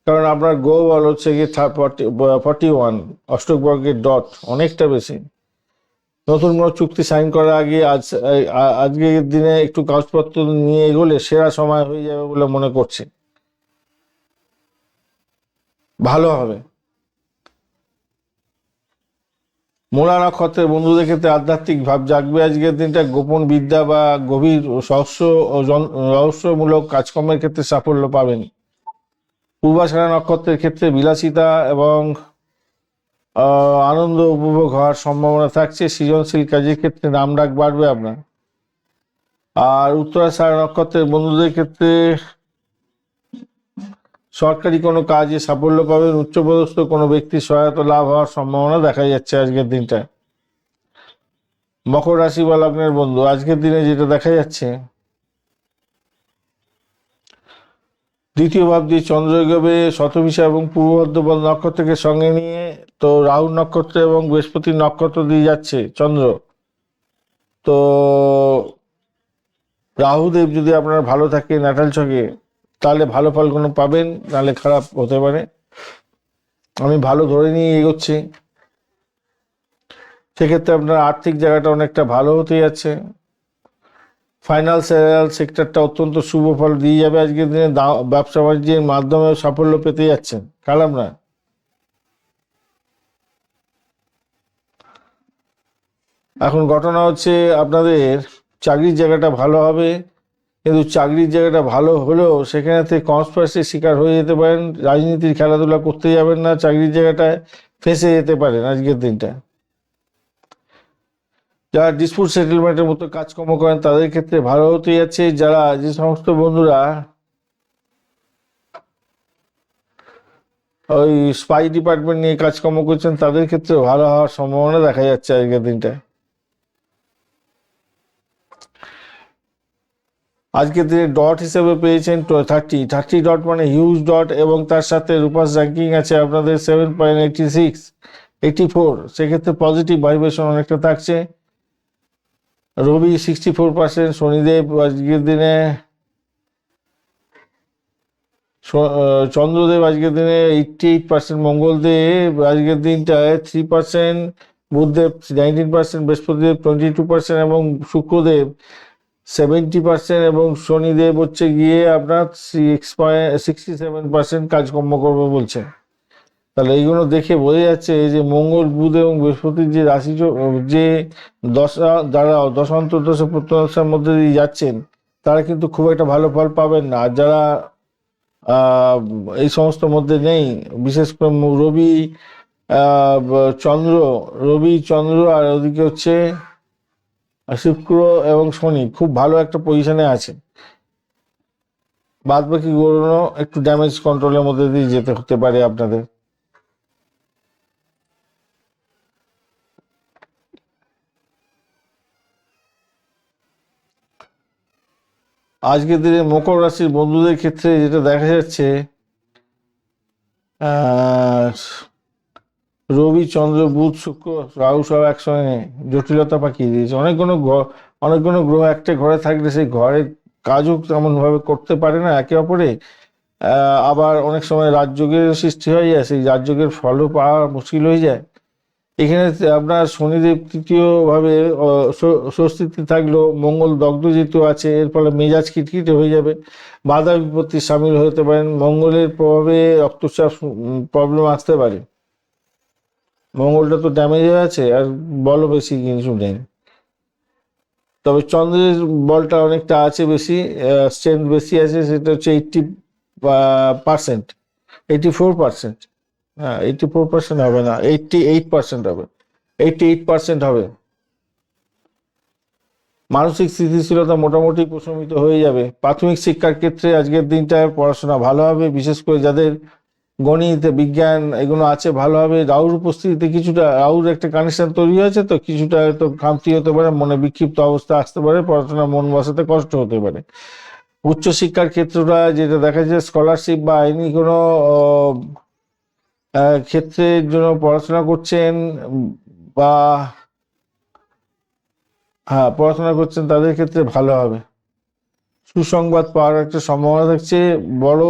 কারণ আপনার গো বল হচ্ছে কি 41 অষ্টক বর্গের ডট অনেকটা বেশি। নতুন কোনো চুক্তি সাইন করার আগে আজকের দিনে একটু কাগজপত্র নিয়ে এগোলে সেরা সময় হয়ে যাবে বলে মনে করছি, ভালো হবে। মূলা নক্ষত্রের বন্ধুদের ক্ষেত্রে আধ্যাত্মিক ভাব জাগবে আজকের দিনটা। গোপন বিদ্যা বা গভীর রহস্যমূলক কাজকর্মের ক্ষেত্রে সাফল্য পাবেন। পূর্বাষাঢ়া নক্ষত্রের ক্ষেত্রে বিলাসিতা এবং আনন্দ উপভোগ হওয়ার সম্ভাবনা থাকছে। সৃজনশীল কাজের ক্ষেত্রে নামডাক বাড়বে আপনার। আর উত্তরাষাঢ়া নক্ষত্রের বন্ধুদের ক্ষেত্রে সরকারি কোনো কাজে সাফল্য পাবেন। উচ্চপদস্থ কোনো ব্যক্তির সহায়তা লাভ হওয়ার সম্ভাবনা দেখা যাচ্ছে আজকের দিনটায়। মকর রাশি বা লগ্নের বন্ধু আজকের দিনে যেটা দেখা যাচ্ছে, দ্বিতীয় ভাব দিয়ে চন্দ্র এগোবে শতভিষা এবং পূর্ব ভাদ্রপদ নক্ষত্রকে সঙ্গে নিয়ে। তো রাহু নক্ষত্র এবং বৃহস্পতির নক্ষত্র দিয়ে যাচ্ছে চন্দ্র। তো রাহুদেব যদি আপনার ভালো থাকে ন্যাটাল ছকে, তাহলে ভালো ফল কোনো পাবেন, নাহলে খারাপ হতে পারে। আমি ভালো ধরে নিয়ে এগোচ্ছি, সেক্ষেত্রে আপনার আর্থিক জায়গাটা অনেকটা ভালো হতে যাচ্ছে। ফাইন্যান্সিয়াল সেক্টরটা অত্যন্ত শুভ ফল দিয়ে যাবে আজকের দিনে। ব্যবসা বাণিজ্যের মাধ্যমে সাফল্য পেতে যাচ্ছেন, খারাপ না। এখন ঘটনা হচ্ছে আপনাদের চাকরির জায়গাটা ভালো হবে, কিন্তু চাকরির জায়গাটা ভালো হলেও সেখানে থেকে কনস্পারেসির শিকার হয়ে যেতে পারেন। রাজনীতির খেলাধুলা করতে যাবেন না, চাকরির জায়গাটায় ফেঁসে যেতে পারেন আজকের দিনটা। যারা ডিসপুট সেটেলমেন্টের মতো কাজকর্ম করেন তাদের ক্ষেত্রে ভালো হতে যাচ্ছে। যারা যে সমস্ত বন্ধুরা ওই স্পাই ডিপার্টমেন্ট নিয়ে কাজকর্ম করছেন তাদের ক্ষেত্রে ভালো হওয়ার সম্ভাবনা দেখা যাচ্ছে আজকের দিনটা। আজকের দিনে ডট হিসেবে পেয়েছেন 30 ডট মানে হিউজ ডট, এবং তার সাথে রূপাস র্যাঙ্কিং আছে আপনাদের 7.86 84। সেক্ষেত্রে পজিটিভ ভাইব্রেশন অনেকটা থাকছে। রবি 64%, শনিদেব আজকের দিনে চন্দ্রদেব আজকের দিনে 88%, মঙ্গলদেব আজকের দিনটায় 3%, বুধদেব 19%, বৃহস্পতিদেব 22% এবং শুক্রদেব 70% এবং শনিদেব হচ্ছে গিয়ে আপনার 67% কাজকর্ম করবে বলছে। তাহলে এইগুলো দেখে বোঝা যাচ্ছে যে মঙ্গল, বুধ এবং বৃহস্পতির যে রাশি যে দশা দ্বারা দশান্তর্দশা প্রত্যদশার মধ্যে দিয়ে যাচ্ছেন, তারা কিন্তু খুব একটা ভালো ফল পাবেন না। আর যারা এই সমস্ত মধ্যে নেই, বিশেষ করে রবি চন্দ্র আর ওদিকে হচ্ছে শুক্র এবং শনি খুব ভালো একটা পজিশনে আছে। বাদ বাকি গ্রহ একটু ড্যামেজ কন্ট্রোলের মধ্যে দিয়ে যেতে হতে পারে আপনাদের। আজকের দিনে মকর রাশির বন্ধুদের ক্ষেত্রে যেটা দেখা যাচ্ছে, রবি চন্দ্র বুধ শুক্র রাহু সব একসঙ্গে জটিলতা পাকিয়ে দিয়েছে। অনেকগুলো অনেকগুলো গ্রহ একটা ঘরে থাকলে সেই ঘরের কাজও তেমন ভাবে করতে পারে না একে অপরে। আবার অনেক সময় রাজযোগের সৃষ্টি হয়ে যায়, সেই রাজযোগের ফলও পাওয়া মুশকিল হয়ে যায়। এখানে আপনার শনিদেব তৃতীয় ভাবে স্বস্তিতে থাকলেও মঙ্গল দগ্ধ যেহেতু আছে, এর ফলে মেজাজ খিটখিটে হয়ে যাবে, বাধা বিপত্তি সামিল হতে পারেন, মঙ্গলের প্রভাবে রক্তচাপ প্রবলেম আসতে পারে। মঙ্গলটা তো ড্যামেজ হয়ে আছে, আর বলও বেশি কিছু নেই। তবে চন্দ্রের বলটা অনেকটা আছে বেশি, স্ট্রেংথ বেশি আছে, সেটা হচ্ছে 80%, 84%। হ্যাঁ, 84% হবে না, 88% হবে, 88% হবে। মানসিক স্থিতিশীলতা মোটামুটি প্রশমিত হয়ে যাবে। প্রাথমিক শিক্ষার ক্ষেত্রে আজকের দিনটায় পড়াশোনা ভালো হবে, বিশেষ করে যাদের গণিত বিজ্ঞান এগুলো আছে ভালো হবে। রাহুর উপস্থিতিতে কিছুটা, রাহুর একটা কানেকশন তৈরি হয়েছে, তো কিছুটা হয়তো খামতি হতে পারে, মনে বিক্ষিপ্ত অবস্থা আসতে পারে, পড়াশোনা মন বসাতে কষ্ট হতে পারে। উচ্চশিক্ষার ক্ষেত্রটা যেটা দেখা যায়, স্কলারশিপ বা আইনি কোনো ক্ষেত্রের জন্য পড়াশোনা করছেন বা পড়াশোনা করছেন, তাদের ক্ষেত্রে ভালো হবে। সুসংবাদ পাওয়ার একটা সম্ভাবনা থাকছে। বড়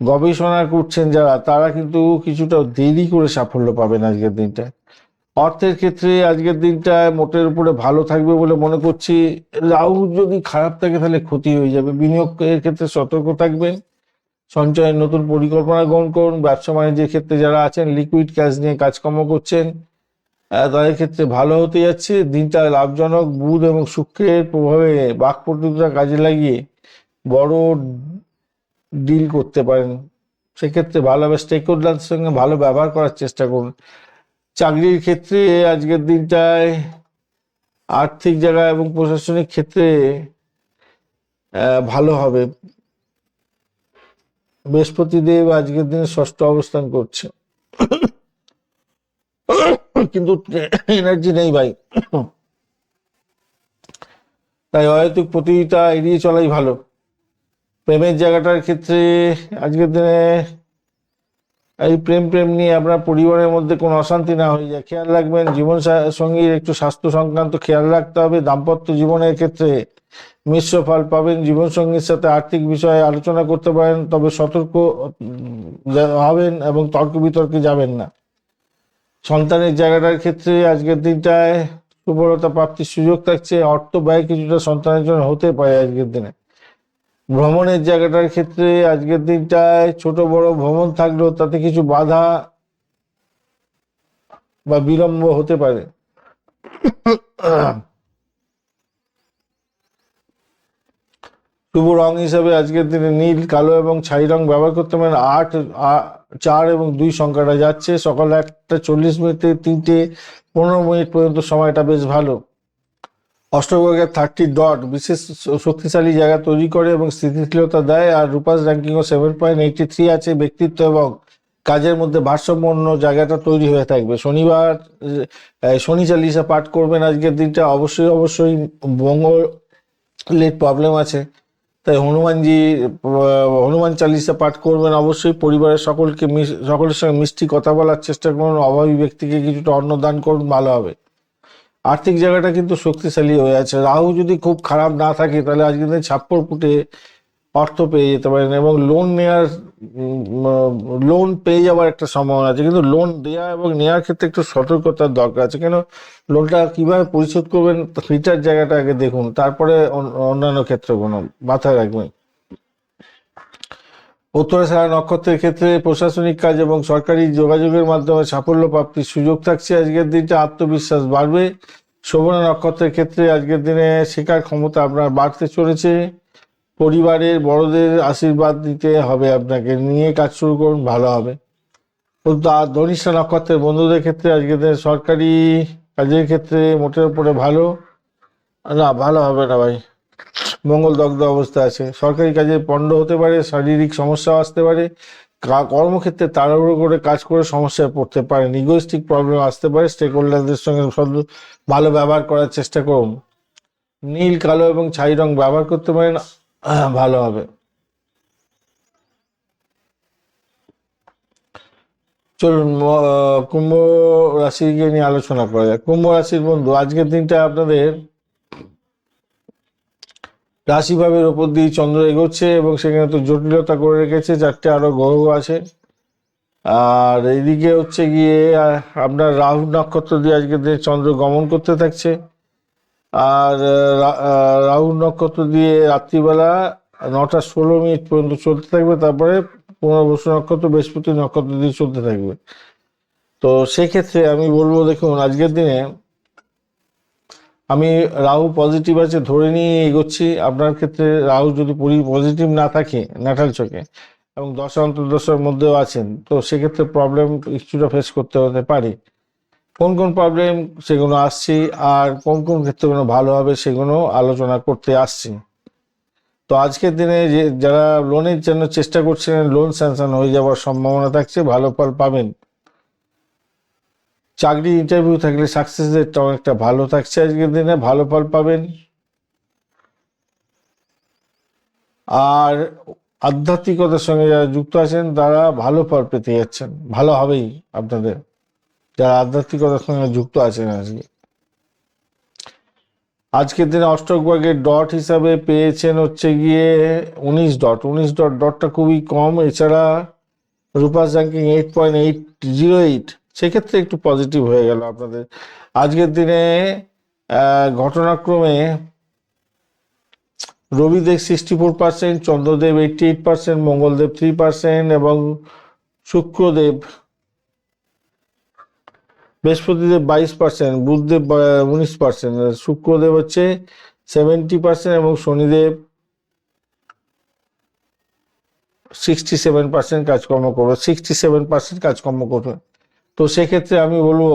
গবেষণা করছেন যারা, তারা কিন্তু কিছুটা দেরি করে সাফল্য পাবেন আজকের দিনটায়। অর্থের ক্ষেত্রে আজকের দিনটায় মোটের উপরে ভালো থাকবে বলে মনে করছি। রাহু যদি খারাপ থাকে তাহলে ক্ষতি হয়ে যাবে। বিনিয়োগের ক্ষেত্রে সতর্ক থাকবেন, সঞ্চয়ের নতুন পরিকল্পনা গ্রহণ করুন। ব্যবসা বাণিজ্যের ক্ষেত্রে যারা আছেন, লিকুইড ক্যাশ নিয়ে কাজকর্ম করছেন, তাদের ক্ষেত্রে ভালো হতে যাচ্ছে। দিনটা লাভজনক। বুধ এবং শুক্রের প্রভাবে বাকপটুতা কাজে লাগিয়ে বড় ডিল করতে পারেন, সেক্ষেত্রে ভালোভাবে স্টেক হোল্ডারদের সঙ্গে ভালো ব্যবহার করার চেষ্টা করুন। চাকরির ক্ষেত্রে আজকের দিনটায় আর্থিক জায়গা এবং প্রশাসনিক ক্ষেত্রে ভালো হবে। বৃহস্পতিদেব আজকের দিনে ষষ্ঠ অবস্থান করছে, কিন্তু এনার্জি নেই ভাই, তাই অহেতুক প্রতিযোগিতা এড়িয়ে চলাই ভালো। প্রেমের জায়গাটার ক্ষেত্রে আজকের দিনে এই প্রেম নিয়ে আপনার পরিবারের মধ্যে কোনো অশান্তি না হয়ে যায়, খেয়াল রাখবেন। জীবন সঙ্গীর একটু স্বাস্থ্য সংক্রান্ত খেয়াল রাখতে হবে। দাম্পত্য জীবনের ক্ষেত্রে মিশ্র ফল পাবেন। জীবন সঙ্গীর সাথে আর্থিক বিষয়ে আলোচনা করতে পারেন, তবে সতর্ক হবেন এবং তর্ক বিতর্কে যাবেন না। সন্তানের জায়গাটার ক্ষেত্রে আজকের দিনটায় সফলতা প্রাপ্তির সুযোগ থাকছে। অর্থ ব্যয় কিছুটা সন্তানের জন্য হতে পারে আজকের দিনে। ভ্রমণের জায়গাটার ক্ষেত্রে আজকের দিনটায় ছোট বড় ভ্রমণ থাকলেও তাতে কিছু বাধা বা বিলম্ব হতে পারে। শুভ রং হিসাবে আজকের দিনে নীল, কালো এবং ছাই রং ব্যবহার করতে পারেন। 4 এবং 2 সংখ্যাটা যাচ্ছে। সকাল 1:40 থেকে 3:15 পর্যন্ত সময়টা বেশ ভালো। অষ্টগ্রহের 30 ডট বিশেষ শক্তিশালী জায়গা তৈরি করে এবং স্থিতিশীলতা দেয়। আর রূপাস র্যাঙ্কিংও 7.83 আছে। ব্যক্তিত্ব এবং কাজের মধ্যে ভারসাম্যপূর্ণ জায়গাটা তৈরি হয়ে থাকবে। শনিবার শনি চালিসা পাঠ করবেন আজকের দিনটা। অবশ্যই মঙ্গলের প্রবলেম আছে, তাই হনুমান চালিসা পাঠ করবেন অবশ্যই। পরিবারের সকলের সঙ্গে মিষ্টি কথা বলার চেষ্টা করুন। অভাবী ব্যক্তিকে কিছুটা অন্ন দান করুন, ভালো হবে। আর্থিক জায়গাটা কিন্তু শক্তিশালী হয়ে আছে। রাহু যদি খুব খারাপ না থাকে তাহলে আজকের দিনে ছাপ্পর ফুটে অর্থ পেয়ে যেতে পারেন এবং লোন পেয়ে যাওয়ার একটা সম্ভাবনা আছে, কিন্তু লোন দেওয়া এবং নেওয়ার ক্ষেত্রে একটু সতর্কতার দরকার আছে। কেন, লোনটা কিভাবে পরিশোধ করবেন সেটার জায়গাটা আগে দেখুন, তারপরে অন্যান্য ক্ষেত্রগুলো মাথায় রাখবেন। উত্তরাষাঢ়া নক্ষত্রের ক্ষেত্রে প্রশাসনিক কাজ এবং সরকারি যোগাযোগের মাধ্যমে সাফল্য প্রাপ্তির সুযোগ থাকছে আজকের দিনটা। আত্মবিশ্বাস বাড়বে। শোভনা নক্ষত্রের ক্ষেত্রে আজকের দিনে শেখার ক্ষমতা আপনার বাড়তে চলেছে। পরিবারের বড়দের আশীর্বাদ দিতে হবে, আপনাকে নিয়ে কাজ শুরু করুন, ভালো হবে। কিন্তু ধনিষ্ঠা নক্ষত্রের বন্ধুদের ক্ষেত্রে আজকের দিনে সরকারি কাজের ক্ষেত্রে মোটের উপরে ভালো হবে না ভাই। মঙ্গল দগ্ধ অবস্থা আছে। সরকারি কাজে পণ্ড হতে পারে, শারীরিক সমস্যা আসতে পারে, কর্মক্ষেত্রে তাড়াহুড়ো করে কাজ করে সমস্যায় পড়তে পারে, ইগোইস্টিক প্রবলেম আসতে পারে। স্টেক হোল্ডারদের সঙ্গে ভালো ব্যবহার করার চেষ্টা করুন। নীল, কালো এবং ছাই রং ব্যবহার করতে পারেন, ভালো হবে। চলুন কুম্ভ রাশিকে নিয়ে আলোচনা করা যায়। কুম্ভ রাশির বন্ধু, আজকের দিনটা আপনাদের রাশিভাবের ওপর দিয়ে চন্দ্র এগোচ্ছে এবং সেখানে তো জটিলতা করে রেখেছে, 4টে আরো গ্রহ আছে। আর এইদিকে হচ্ছে গিয়ে আপনার রাহু নক্ষত্র দিয়ে আজকের দিনে চন্দ্র গমন করতে থাকছে। আর রাহু নক্ষত্র দিয়ে রাত্রিবেলা 9টা 16 মিনিট পর্যন্ত চলতে থাকবে, তারপরে পুনর্বসু নক্ষত্র বৃহস্পতি নক্ষত্র দিয়ে চলতে থাকবে। তো সেক্ষেত্রে আমি বলবো, দেখুন আজকের দিনে আমি রাহু পজিটিভ আছে ধরে নিয়ে এগোচ্ছি। আপনার ক্ষেত্রে রাহু যদি পজিটিভ না থাকে ন্যাটাল চোখে এবং দশা অন্তর্দশার মধ্যেও আছেন, তো সেক্ষেত্রে প্রবলেম কিছুটা ফেস করতে হতে পারে। কোন কোন প্রবলেম সেগুলো আসছি, আর কোন কোন ক্ষেত্রগুলো ভালো হবে সেগুলো আলোচনা করতে আসছি। তো আজকের দিনে যারা লোনের জন্য চেষ্টা করছেন, লোন স্যাংশন হয়ে যাওয়ার সম্ভাবনা থাকছে, ভালো ফল পাবেন। চাকরি ইন্টারভিউ থাকলে সাকসেস রেটটা অনেকটা ভালো থাকছে, আজকের দিনে ভালো ফল পাবেন। আর আধ্যাত্মিকতার সঙ্গে যারা যুক্ত আছেন তারা ভালো ফল পেতে যাচ্ছেন, ভালো হবেই আপনাদের যারা আধ্যাত্মিকতার সঙ্গে যুক্ত আছেন। আজকের দিনে অষ্টক ভাগের ডট হিসাবে পেয়েছেন হচ্ছে গিয়ে 19 ডট। 19 ডটটা খুবই কম। এছাড়া রূপাস র্যাঙ্কিং 8.808, সেক্ষেত্রে একটু পজিটিভ হয়ে গেল আপনাদের। আজকের দিনে ঘটনাক্রমে রবিদেব 64%, চন্দ্রদেব 88%, মঙ্গলদেব 3% এবং শুক্রদেব বৃহস্পতিদেব 22%, বুধদেব 19%, শুক্রদেব হচ্ছে 70% এবং শনিদেব 67% কাজকর্ম করবে, 67% কাজকর্ম করবে। তো সেক্ষেত্রে আমি বলবো,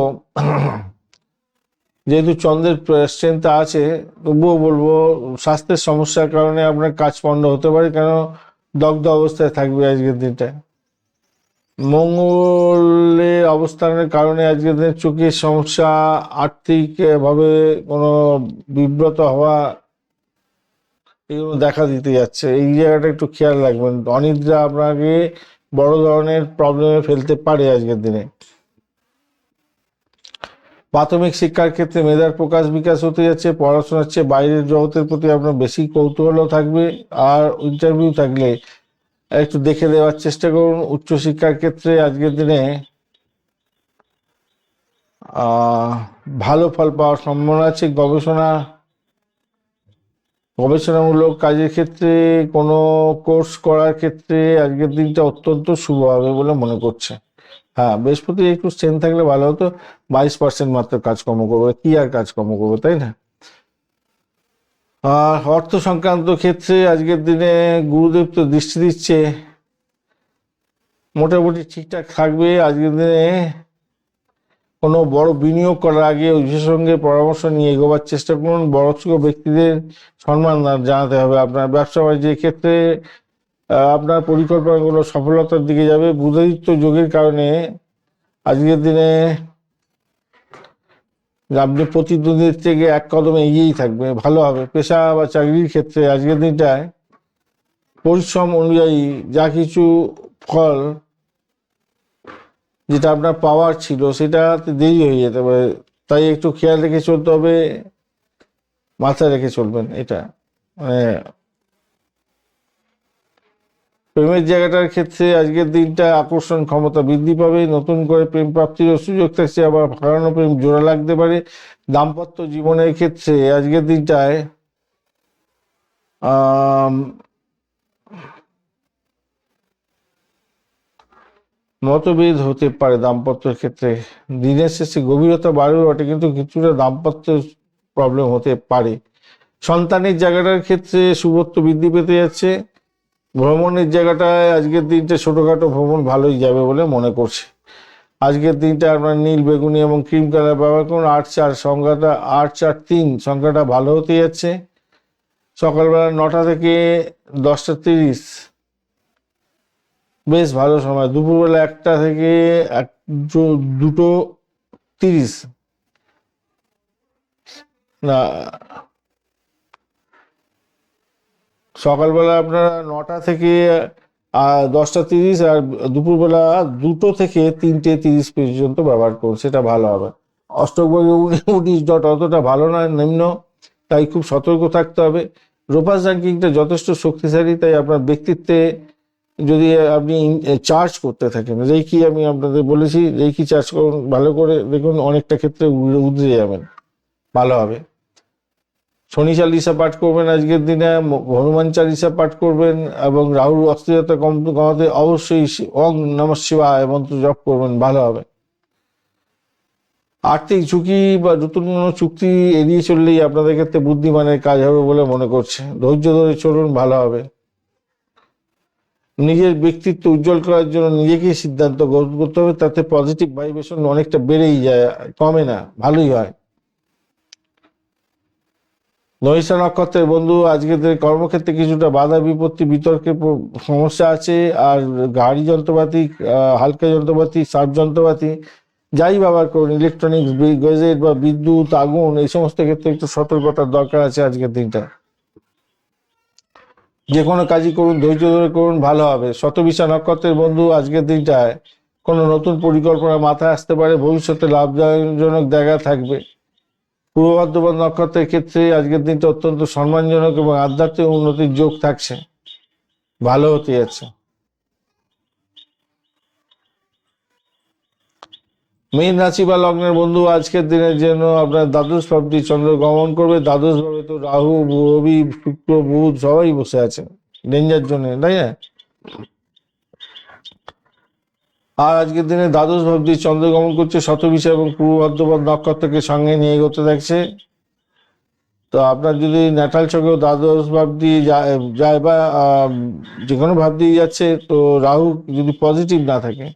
যেহেতু চন্দ্রের স্ট্রেংথ আছে, তবুও বলবো স্বাস্থ্যের সমস্যার কারণে আপনার কাজ পণ্ড হতে পারে, কেন দগ্ধ অবস্থায় থাকবে আজকের দিনটা। মঙ্গলের অবস্থানের কারণে আজকের দিনে চোখের সমস্যা, আর্থিক ভাবে কোনো বিব্রত হওয়া, এগুলো দেখা দিতে যাচ্ছে। এই জায়গাটা একটু খেয়াল রাখবেন। অনিদ্রা আপনাকে বড় ধরনের প্রবলেমে ফেলতে পারে আজকের দিনে। প্রাথমিক শিক্ষার ক্ষেত্রে মেধার প্রকাশ বিকাশ হতে যাচ্ছে। পড়াশোনার চেয়ে বাইরের জগতের প্রতি আপনার বেশি কৌতূহল থাকবে। আর ইন্টারভিউ থাকলে একটু দেখে দেওয়ার চেষ্টা করুন। উচ্চশিক্ষার ক্ষেত্রে আজকের দিনে ভালো ফল পাওয়ার সম্ভাবনা আছে। গবেষণামূলক কাজের ক্ষেত্রে কোনো কোর্স করার ক্ষেত্রে আজকের দিনটা অত্যন্ত শুভ হবে বলে মনে করছে। হ্যাঁ, বৃহস্পতি একটু স্ট্রেন্থ থাকলে ভালো হতো। 22% মাত্র কাজকর্ম করবে, কি আর কাজকর্ম করবে, তাই না? আর অর্থ সংক্রান্ত ক্ষেত্রে আজকের দিনে গুরুদেব তো দৃষ্টি দিচ্ছে, মোটামুটি ঠিকঠাক থাকবে। আজকের দিনে কোনো বড় বিনিয়োগ করার আগে বিশেষজ্ঞের পরামর্শ নিয়ে এগোবার চেষ্টা করুন। বড় ব্যক্তিদের সম্মান জানাতে হবে। আপনার ব্যবসা বাণিজ্যের ক্ষেত্রে আপনার পরিকল্পনাগুলো সফলতার দিকে যাবে। বুধাদিত্য যোগের কারণে আজকের দিনে আপনি প্রতিদ্বন্দ্বীর থেকে এক কদমে এগিয়েই থাকবে, ভালো হবে। পেশা বা চাকরির ক্ষেত্রে আজকের দিনটায় পরিশ্রম অনুযায়ী যা কিছু ফল যেটা আপনার পাওয়ার ছিল সেটা দেরি হয়ে যেতে পারে, তাই একটু খেয়াল রেখে চলতে হবে, মাথায় রেখে চলবেন। এটা মানে প্রেমের জায়গাটার ক্ষেত্রে আজকের দিনটা আকর্ষণ ক্ষমতা বৃদ্ধি পাবে, নতুন করে প্রেম প্রাপ্তির সুযোগ থাকছে, আবার হারানো প্রেম জোড়া লাগতে পারে। দাম্পত্য জীবনের ক্ষেত্রে আজকের দিনটায় মতভেদ হতে পারে দাম্পত্যের ক্ষেত্রে। দিনের শেষে গভীরতা বাড়বে বটে, কিন্তু কিছুটা দাম্পত্য প্রবলেম হতে পারে। সন্তানের জায়গাটার ক্ষেত্রে শুভত্ব বৃদ্ধি পেতে যাচ্ছে। ভ্রমণের জায়গাটায় আজকের দিনটা ছোটখাটো ভ্রমণ ভালোই যাবে বলে মনে করছে। আজকের দিনটা আপনার নীল, বেগুনি এবং ক্রিম কালার ব্যবহার করুন। 8-4 সংখ্যাটা ভালো হতে যাচ্ছে। সকালবেলা 9টা থেকে 10টা 30 বেশ ভালো সময়। দুপুরবেলা 1টা থেকে 2টো 30 না, সকালবেলা আপনারা 9টা থেকে আর 10টা 30 আর দুপুরবেলা 2টো থেকে 3টে 30 পর্যন্ত ব্যবহার করুন, সেটা ভালো হবে। অষ্টকভাগে 19 ডট অতটা ভালো নয়, নিম্ন, তাই খুব সতর্ক থাকতে হবে। রোপাস র্যাঙ্কিংটা যথেষ্ট শক্তিশালী, তাই আপনার ব্যক্তিত্বে যদি আপনি চার্জ করতে থাকেন, রেকি আমি আপনাদের বলেছি রেকি চার্জ করুন ভালো করে, দেখুন অনেকটা ক্ষেত্রে উতরে যাবেন, ভালো হবে। শনি চালিসা পাঠ করবেন আজকের দিনে, হনুমান চালিসা পাঠ করবেন, এবং রাহুর অস্থিরতা কমাতে অবশ্যই ওং নমঃ শিবায় মন্ত্র জপ করবেন, ভালো হবে। আর্থিক ঝুঁকি বা নতুন কোনো চুক্তি এড়িয়ে চললেই আপনাদের ক্ষেত্রে বুদ্ধিমানের কাজ হবে বলে মনে করছে। ধৈর্য ধরে চলুন, ভালো হবে। নিজের ব্যক্তিত্ব উজ্জ্বল করার জন্য নিজেকেই সিদ্ধান্ত গ্রহণ করতে হবে, তাতে পজিটিভ ভাইব্রেশন অনেকটা বেড়েই যায়, কমে না, ভালোই হয়। নৈশা নক্ষত্রের বন্ধু, আজকের কর্মক্ষেত্রে কিছুটা বাধা বিপত্তি বিতর্কের সমস্যা আছে, আর গাড়ি যন্ত্রপাতি, হালকা যন্ত্রপাতি, সাব যন্ত্রপাতি যাই ব্যবহার করুন, ইলেকট্রনিক্স গ্যাজেট বা বিদ্যুৎ, আগুন, এই সমস্ত ক্ষেত্রে একটু সতর্কতার দরকার আছে আজকের দিনটা। যে কোনো কাজই করুন ধৈর্য ধরে করুন, ভালো হবে। শতবিশা নক্ষত্রের বন্ধু, আজকের দিনটায় কোনো নতুন পরিকল্পনা মাথায় আসতে পারে, ভবিষ্যতে লাভজনক জায়গা থাকবে। পূর্ব বর্ধমান নক্ষত্রের ক্ষেত্রে আজকের দিনটা অত্যন্ত সম্মানজনক এবং আধ্যাত্মিক উন্নতির যোগ থাকছে, ভালো হতে যাচ্ছে। মীন রাশি বা লগ্নের বন্ধু, আজকের দিনের জন্য আপনার দ্বাদশ ভাবটি চন্দ্র গমন করবে। দ্বাদশ ভাবে তো রাহু, রবি, শুক্র, বুধ সবাই বসে আছেন ডেঞ্জার জন্য, তাই না? আর আজকের দিনে দ্বাদশ ভাবটি চন্দ্র গমন করছে শতবিশা এবং পূর্ব বর্ধমান নক্ষত্রকে সঙ্গে নিয়ে এগোতে দেখছে। তো আপনার যদি ন্যাটাল চক্রেও দ্বাদশ ভাব দিয়ে যায় বা যে কোনো ভাব দিয়ে যাচ্ছে, তো রাহু যদি পজিটিভ না থাকে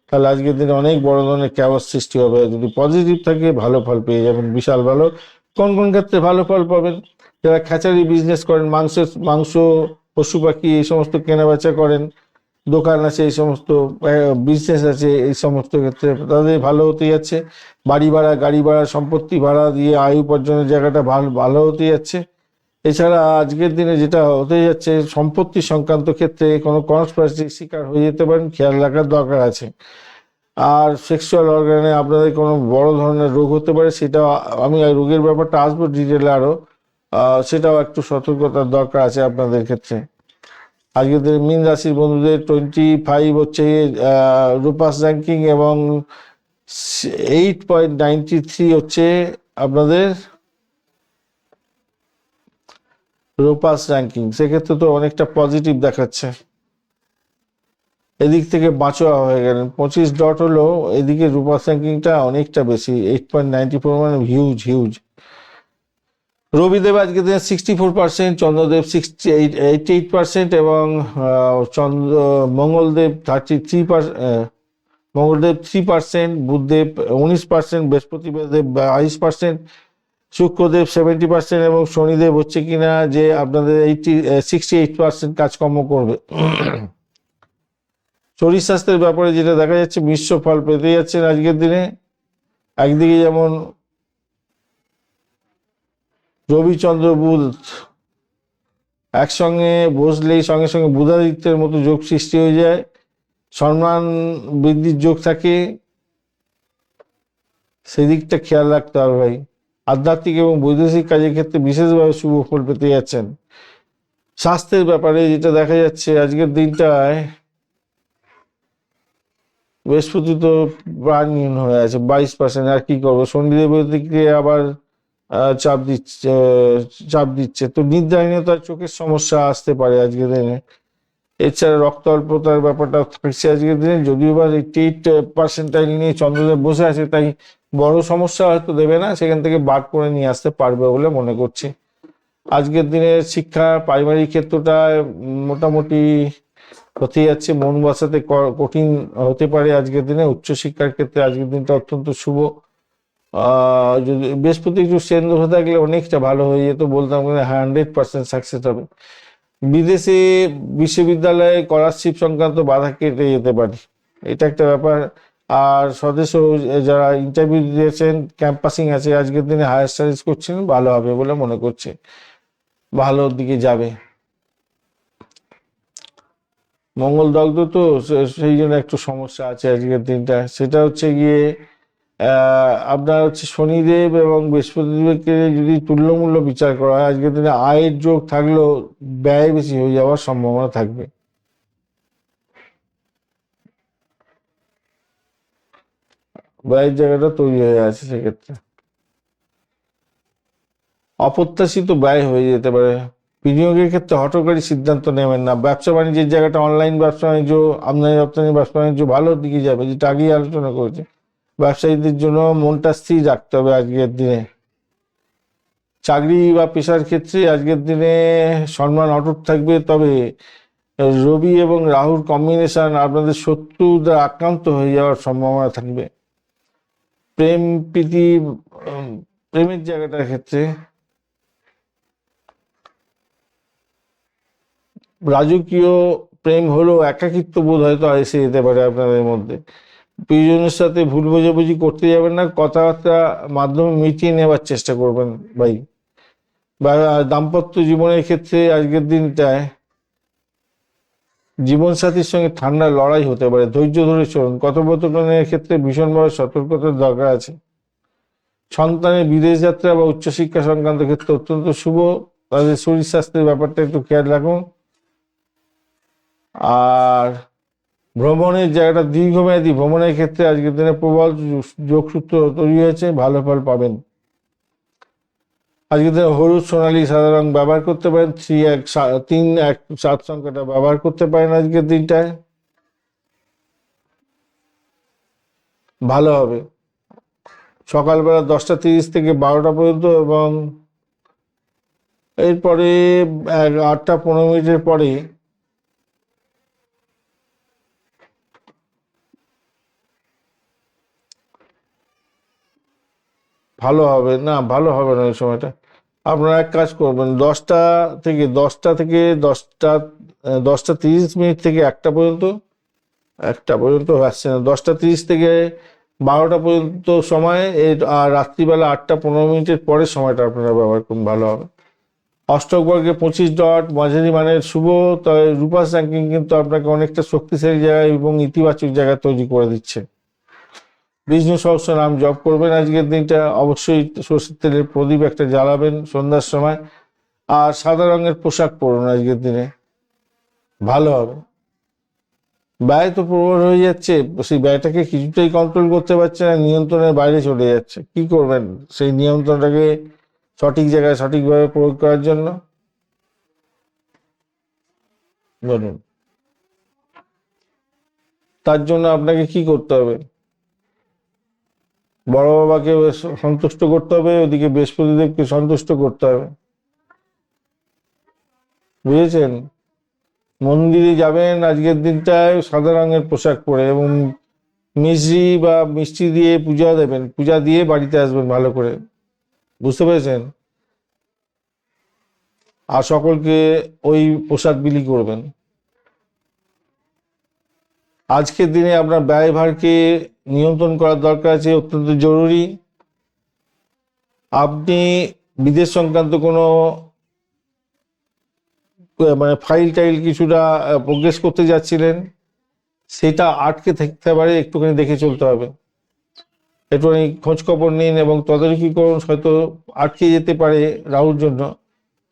তাহলে আজকের দিনে অনেক বড় ধরনের ক্যাওয়াস সৃষ্টি হবে। যদি পজিটিভ থাকে ভালো ফল পেয়ে যাবেন, বিশাল ভালো। কোন কোন ক্ষেত্রে ভালো ফল পাবেন? যারা খ্যাচারি বিজনেস করেন, মাংস, পশু পাখি এই সমস্ত কেনা বেচা করেন, দোকান আছে, এই সমস্ত বিজনেস আছে, এই সমস্ত ক্ষেত্রে তাদের ভালো হতে যাচ্ছে। বাড়ি ভাড়া, গাড়ি ভাড়া, সম্পত্তি ভাড়া দিয়ে আয় উপার্জনের জায়গাটা ভালো ভালো হতে যাচ্ছে। এছাড়া আজকের দিনে যেটা হতে যাচ্ছে, সম্পত্তি সংক্রান্ত ক্ষেত্রে কোনো কনস্পিরেসির শিকার হয়ে যেতে পারেন, খেয়াল রাখার দরকার আছে। আর সেক্সুয়াল অর্গানে আপনাদের কোনো বড় ধরনের রোগ হতে পারে, সেটা আমি রোগের ব্যাপারটা আসবো ডিটেলে আরো, সেটাও একটু সতর্কতার দরকার আছে আপনাদের ক্ষেত্রে। আজকের মীন রাশির বন্ধুদের 25 হচ্ছে রূপাস র্যাঙ্কিং, এবং 8.93 হচ্ছে আপনাদের রূপাস র্যাঙ্কিং। সেক্ষেত্রে তো অনেকটা পজিটিভ দেখাচ্ছে, এদিক থেকে বাঁচোয়া হয়ে গেলেন। 25 ডট হলো, এদিকে রূপাস র্যাঙ্কিংটা অনেকটা বেশি, 8.94, মানে হিউজ হিউজ। রবিদেব আজকে দিনে 64%, চন্দ্রদেব 88%, এবং মঙ্গলদেব 33%, মঙ্গলদেব 3%, বুধদেব 19%, বৃহস্পতিদেব 22%, শুক্রদেব 70%, এবং শনিদেব হচ্ছে কিনা যে আপনাদের 68% কাজকর্ম করবে। শরীর স্বাস্থ্যের ব্যাপারে যেটা দেখা যাচ্ছে, মিশ্র ফল পেতে যাচ্ছেন আজকের দিনে। একদিকে যেমন রবি, চন্দ্র, বুধ একসঙ্গে বসলেই সঙ্গে সঙ্গে বুধাদিত্যের মতো যোগ সৃষ্টি হয়ে যায়, সম্মান বৃদ্ধির যোগ থাকে, সেদিকটা খেয়াল রাখতে হবে ভাই। আধ্যাত্মিক এবং বৈদেশিক কাজের ক্ষেত্রে বিশেষভাবে শুভ ফল পেতে যাচ্ছেন। স্বাস্থ্যের ব্যাপারে যেটা দেখা যাচ্ছে আজকের দিনটায়, বৃহস্পতি তো প্রাণহীন হয়ে আছে 22%, আর কি করবো, শনিদেবের দিকে আবার চাপ দিচ্ছে, তো নিদ্রাহীনতার চোখের সমস্যা আসতে পারে আজকের দিনে। এছাড়া রক্ত অল্পতার ব্যাপারটা থাকছে আজকের দিনে, যদিও বা 88% নিয়ে চন্দ্রদেব বসে আছে, তাই বড় সমস্যা হয়তো দেবে না, সেখান থেকে বার করে নিয়ে আসতে পারবে বলে মনে করছি। আজকের দিনে শিক্ষা প্রাইমারি ক্ষেত্রটা মোটামুটি হতে যাচ্ছে, মন বসাতে কঠিন হতে পারে আজকের দিনে। উচ্চশিক্ষার ক্ষেত্রে আজকের দিনটা অত্যন্ত শুভ। যদি বৃহস্পতি একটু সেন্দ হয়ে থাকলে অনেকটা ভালো হয়ে যেত, বলতাম 100% সাকসেস হবে। বিদেশে বিশ্ববিদ্যালয়ে স্কলারশিপ সংক্রান্ত বাধা কেটে যেতে পারে, এটা একটা ব্যাপার। আর স্বদেশ যারা ইন্টারভিউ দিয়েছেন, ক্যাম্পাসিং আছে, আজকের দিনে হায়ার স্টাডিজ করছেন, ভালো হবে বলে মনে করছে, ভালোর দিকে যাবে। মঙ্গল দগ্ধ তো, সেই জন্য একটু সমস্যা আছে আজকের দিনটা। সেটা হচ্ছে গিয়ে আপনার হচ্ছে শনিদেব এবং বৃহস্পতিদেবকে যদি তুল্যমূল্য বিচার করা হয় আজকের দিনে আয়ের যোগ থাকলেও ব্যয় বেশি হয়ে যাওয়ার সম্ভাবনা থাকবে। ব্যয়ের জায়গাটা তৈরি হয়ে আছে, সেক্ষেত্রে অপ্রত্যাশিত ব্যয় হয়ে যেতে পারে। বিনিয়োগের ক্ষেত্রে হঠকারী সিদ্ধান্ত নেবেন না। ব্যবসা বাণিজ্যের জায়গাটা, অনলাইন ব্যবসা বাণিজ্য, আমদানি রপ্তানি ব্যবসা বাণিজ্য ভালোর দিকে যাবে, যেটা আগেই আলোচনা করেছি। ব্যবসায়ীদের জন্য মনটা স্থির রাখতে হবে আজকের দিনে। চাকরি বা পেশার ক্ষেত্রে আজকের দিনে সম্মান অটুট থাকবে, তবে রবি এবং রাহুর কম্বিনেশন আপনাদের শত্রু দ্বারা আক্রান্ত হয়ে যাওয়ার সম্ভাবনা থাকবে। প্রেম প্রীতি, প্রেমের জায়গাটার ক্ষেত্রে রাজকীয় প্রেম হলেও একাকিত্ব বোধ হয়তো এসে যেতে পারে আপনাদের মধ্যে। প্রিয়জনের সাথে ভুল বোঝাবুঝি করতে যাবেন না, কথাবার্তা মাধ্যমে মিটিয়ে নেওয়ার চেষ্টা করবেন ভাই। বা দাম্পত্য জীবনের ক্ষেত্রে আজকের দিনটায় জীবনসাথীর সঙ্গে ঠান্ডা লড়াই হতে পারে, ধৈর্য ধরে চলুন। কথোপকথনের ক্ষেত্রে ভীষণভাবে সতর্কতার দরকার আছে। সন্তানের বিদেশ যাত্রা বা উচ্চশিক্ষা সংক্রান্ত ক্ষেত্রে অত্যন্ত শুভ। তাদের শরীর স্বাস্থ্যের ব্যাপারটা একটু খেয়াল রাখুন। আর ভ্রমণের জায়গাটা দীর্ঘমেয়াদী ভ্রমণের ক্ষেত্রে আজকের দিনে প্রবল যোগসূত্র তৈরি হয়েছে, ভালো ফল পাবেন। আজকের দিনে হলুদ সোনালী সাদা রং ব্যবহার করতে পারেন। 3-1-7 সংখ্যাটা ব্যবহার করতে পারেন আজকের দিনটায়, ভালো হবে। সকালবেলা 10টা 30 থেকে 12টা পর্যন্ত এবং এরপরে 8টা 15 মিনিটের পরে ভালো হবে না, ভালো হবে না ওই সময়টা। আপনারা এক কাজ করবেন, 10টা 30 মিনিট থেকে 1টা পর্যন্ত আসছে না, 10টা 30 থেকে 12টা পর্যন্ত সময়, আর রাত্রিবেলা 8টা 15 মিনিটের পরের সময়টা আপনারা ব্যবহার করুন, ভালো হবে। অষ্টক বর্গে 25 ডট, মাঝারি মানের শুভ। তবে রূপাস র্যাঙ্কিং কিন্তু আপনাকে অনেকটা শক্তিশালী জায়গায় এবং ইতিবাচক জায়গা তৈরি করে দিচ্ছে। বিষ্ণু সহস্র নাম জপ করবেন আজকের দিনটা। অবশ্যই সরষের তেলের প্রদীপ একটা জ্বালাবেন সন্ধ্যার সময়। আর সাদা রঙের পোশাক পরুন আজকের দিনে, ভালো হবে। ব্যয় তো প্রবল হয়ে যাচ্ছে, সেই ব্যয়টাকে কিছুটাই কন্ট্রোল করতে পারছে না, নিয়ন্ত্রণের বাইরে চলে যাচ্ছে। কি করবেন সেই নিয়ন্ত্রণটাকে সঠিক জায়গায় সঠিকভাবে প্রয়োগ করার জন্য? বলুন, তার জন্য আপনাকে কি করতে হবে? বড় বাবাকে সন্তুষ্ট করতে হবে, ওদিকে বৃহস্পতিদেবকে সন্তুষ্ট করতে হবে, বুঝেছেন? মন্দিরে যাবেন আজকের দিনটায় সাদা রঙের পোশাক পরে, এবং মিষ্টি বা মিষ্টি দিয়ে পূজা দেবেন, পূজা দিয়ে বাড়িতে আসবেন ভালো করে, বুঝতে পেরেছেন? আর সকলকে ওই পোশাক বিলি করবেন। আজকের দিনে আপনার ব্যয়ভারকে নিয়ন্ত্রণ করার দরকার আছে, অত্যন্ত জরুরি। আপনি বিদেশ সংক্রান্ত কোনো মানে ফাইল টাইল কিছুটা প্রোগ্রেস করতে যাচ্ছিলেন, সেটা আটকে থাকতে পারে, একটুখানি দেখে চলতে হবে। একটুখানি খোঁজ খবর নিন এবং তদারকি করুন, হয়তো আটকে যেতে পারে রাহুর জন্য।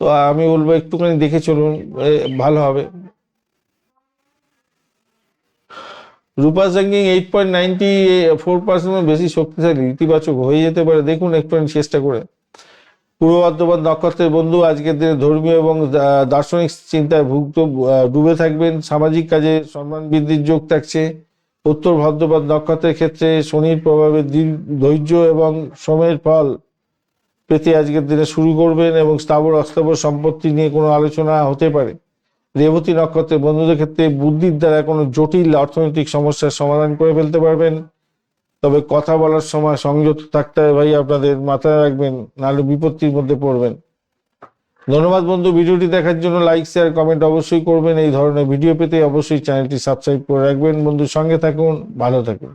তো আমি বলবো একটুখানি দেখে চলুন, ভালো হবে। রূপা র্যাঙ্কিং 8.94% বেশি শক্তিশালী, ইতিবাচক হয়ে যেতে পারে, দেখুন একটুখানি চেষ্টা করে। পূর্ব বর্ধমান নক্ষত্রের বন্ধু আজকের দিনে ধর্মীয় এবং দার্শনিক চিন্তায় ডুবে থাকবেন। সামাজিক কাজে সম্মান বৃদ্ধির যোগ থাকছে। উত্তর ভাদ্রপদ নক্ষত্রের ক্ষেত্রে শনির প্রভাবে ধৈর্য এবং শ্রমের ফল পেতে আজকের দিনে শুরু করবেন, এবং স্থাবর অস্থাবর সম্পত্তি নিয়ে কোনো আলোচনা হতে পারে। রেবতী নক্ষত্রের বন্ধুদের ক্ষেত্রে বুদ্ধির দ্বারা কোনো জটিল অর্থনৈতিক সমস্যার সমাধান করে ফেলতে পারবেন। তবে কথা বলার সময় সংযত থাকতে হবে ভাই, আপনাদের মাথায় রাখবেন, নাহলে বিপত্তির মধ্যে পড়বেন। ধন্যবাদ বন্ধু, ভিডিওটি দেখার জন্য। লাইক শেয়ার কমেন্ট অবশ্যই করবেন। এই ধরনের ভিডিও পেতে অবশ্যই চ্যানেলটি সাবস্ক্রাইব করে রাখবেন। বন্ধুর সঙ্গে থাকুন, ভালো থাকুন।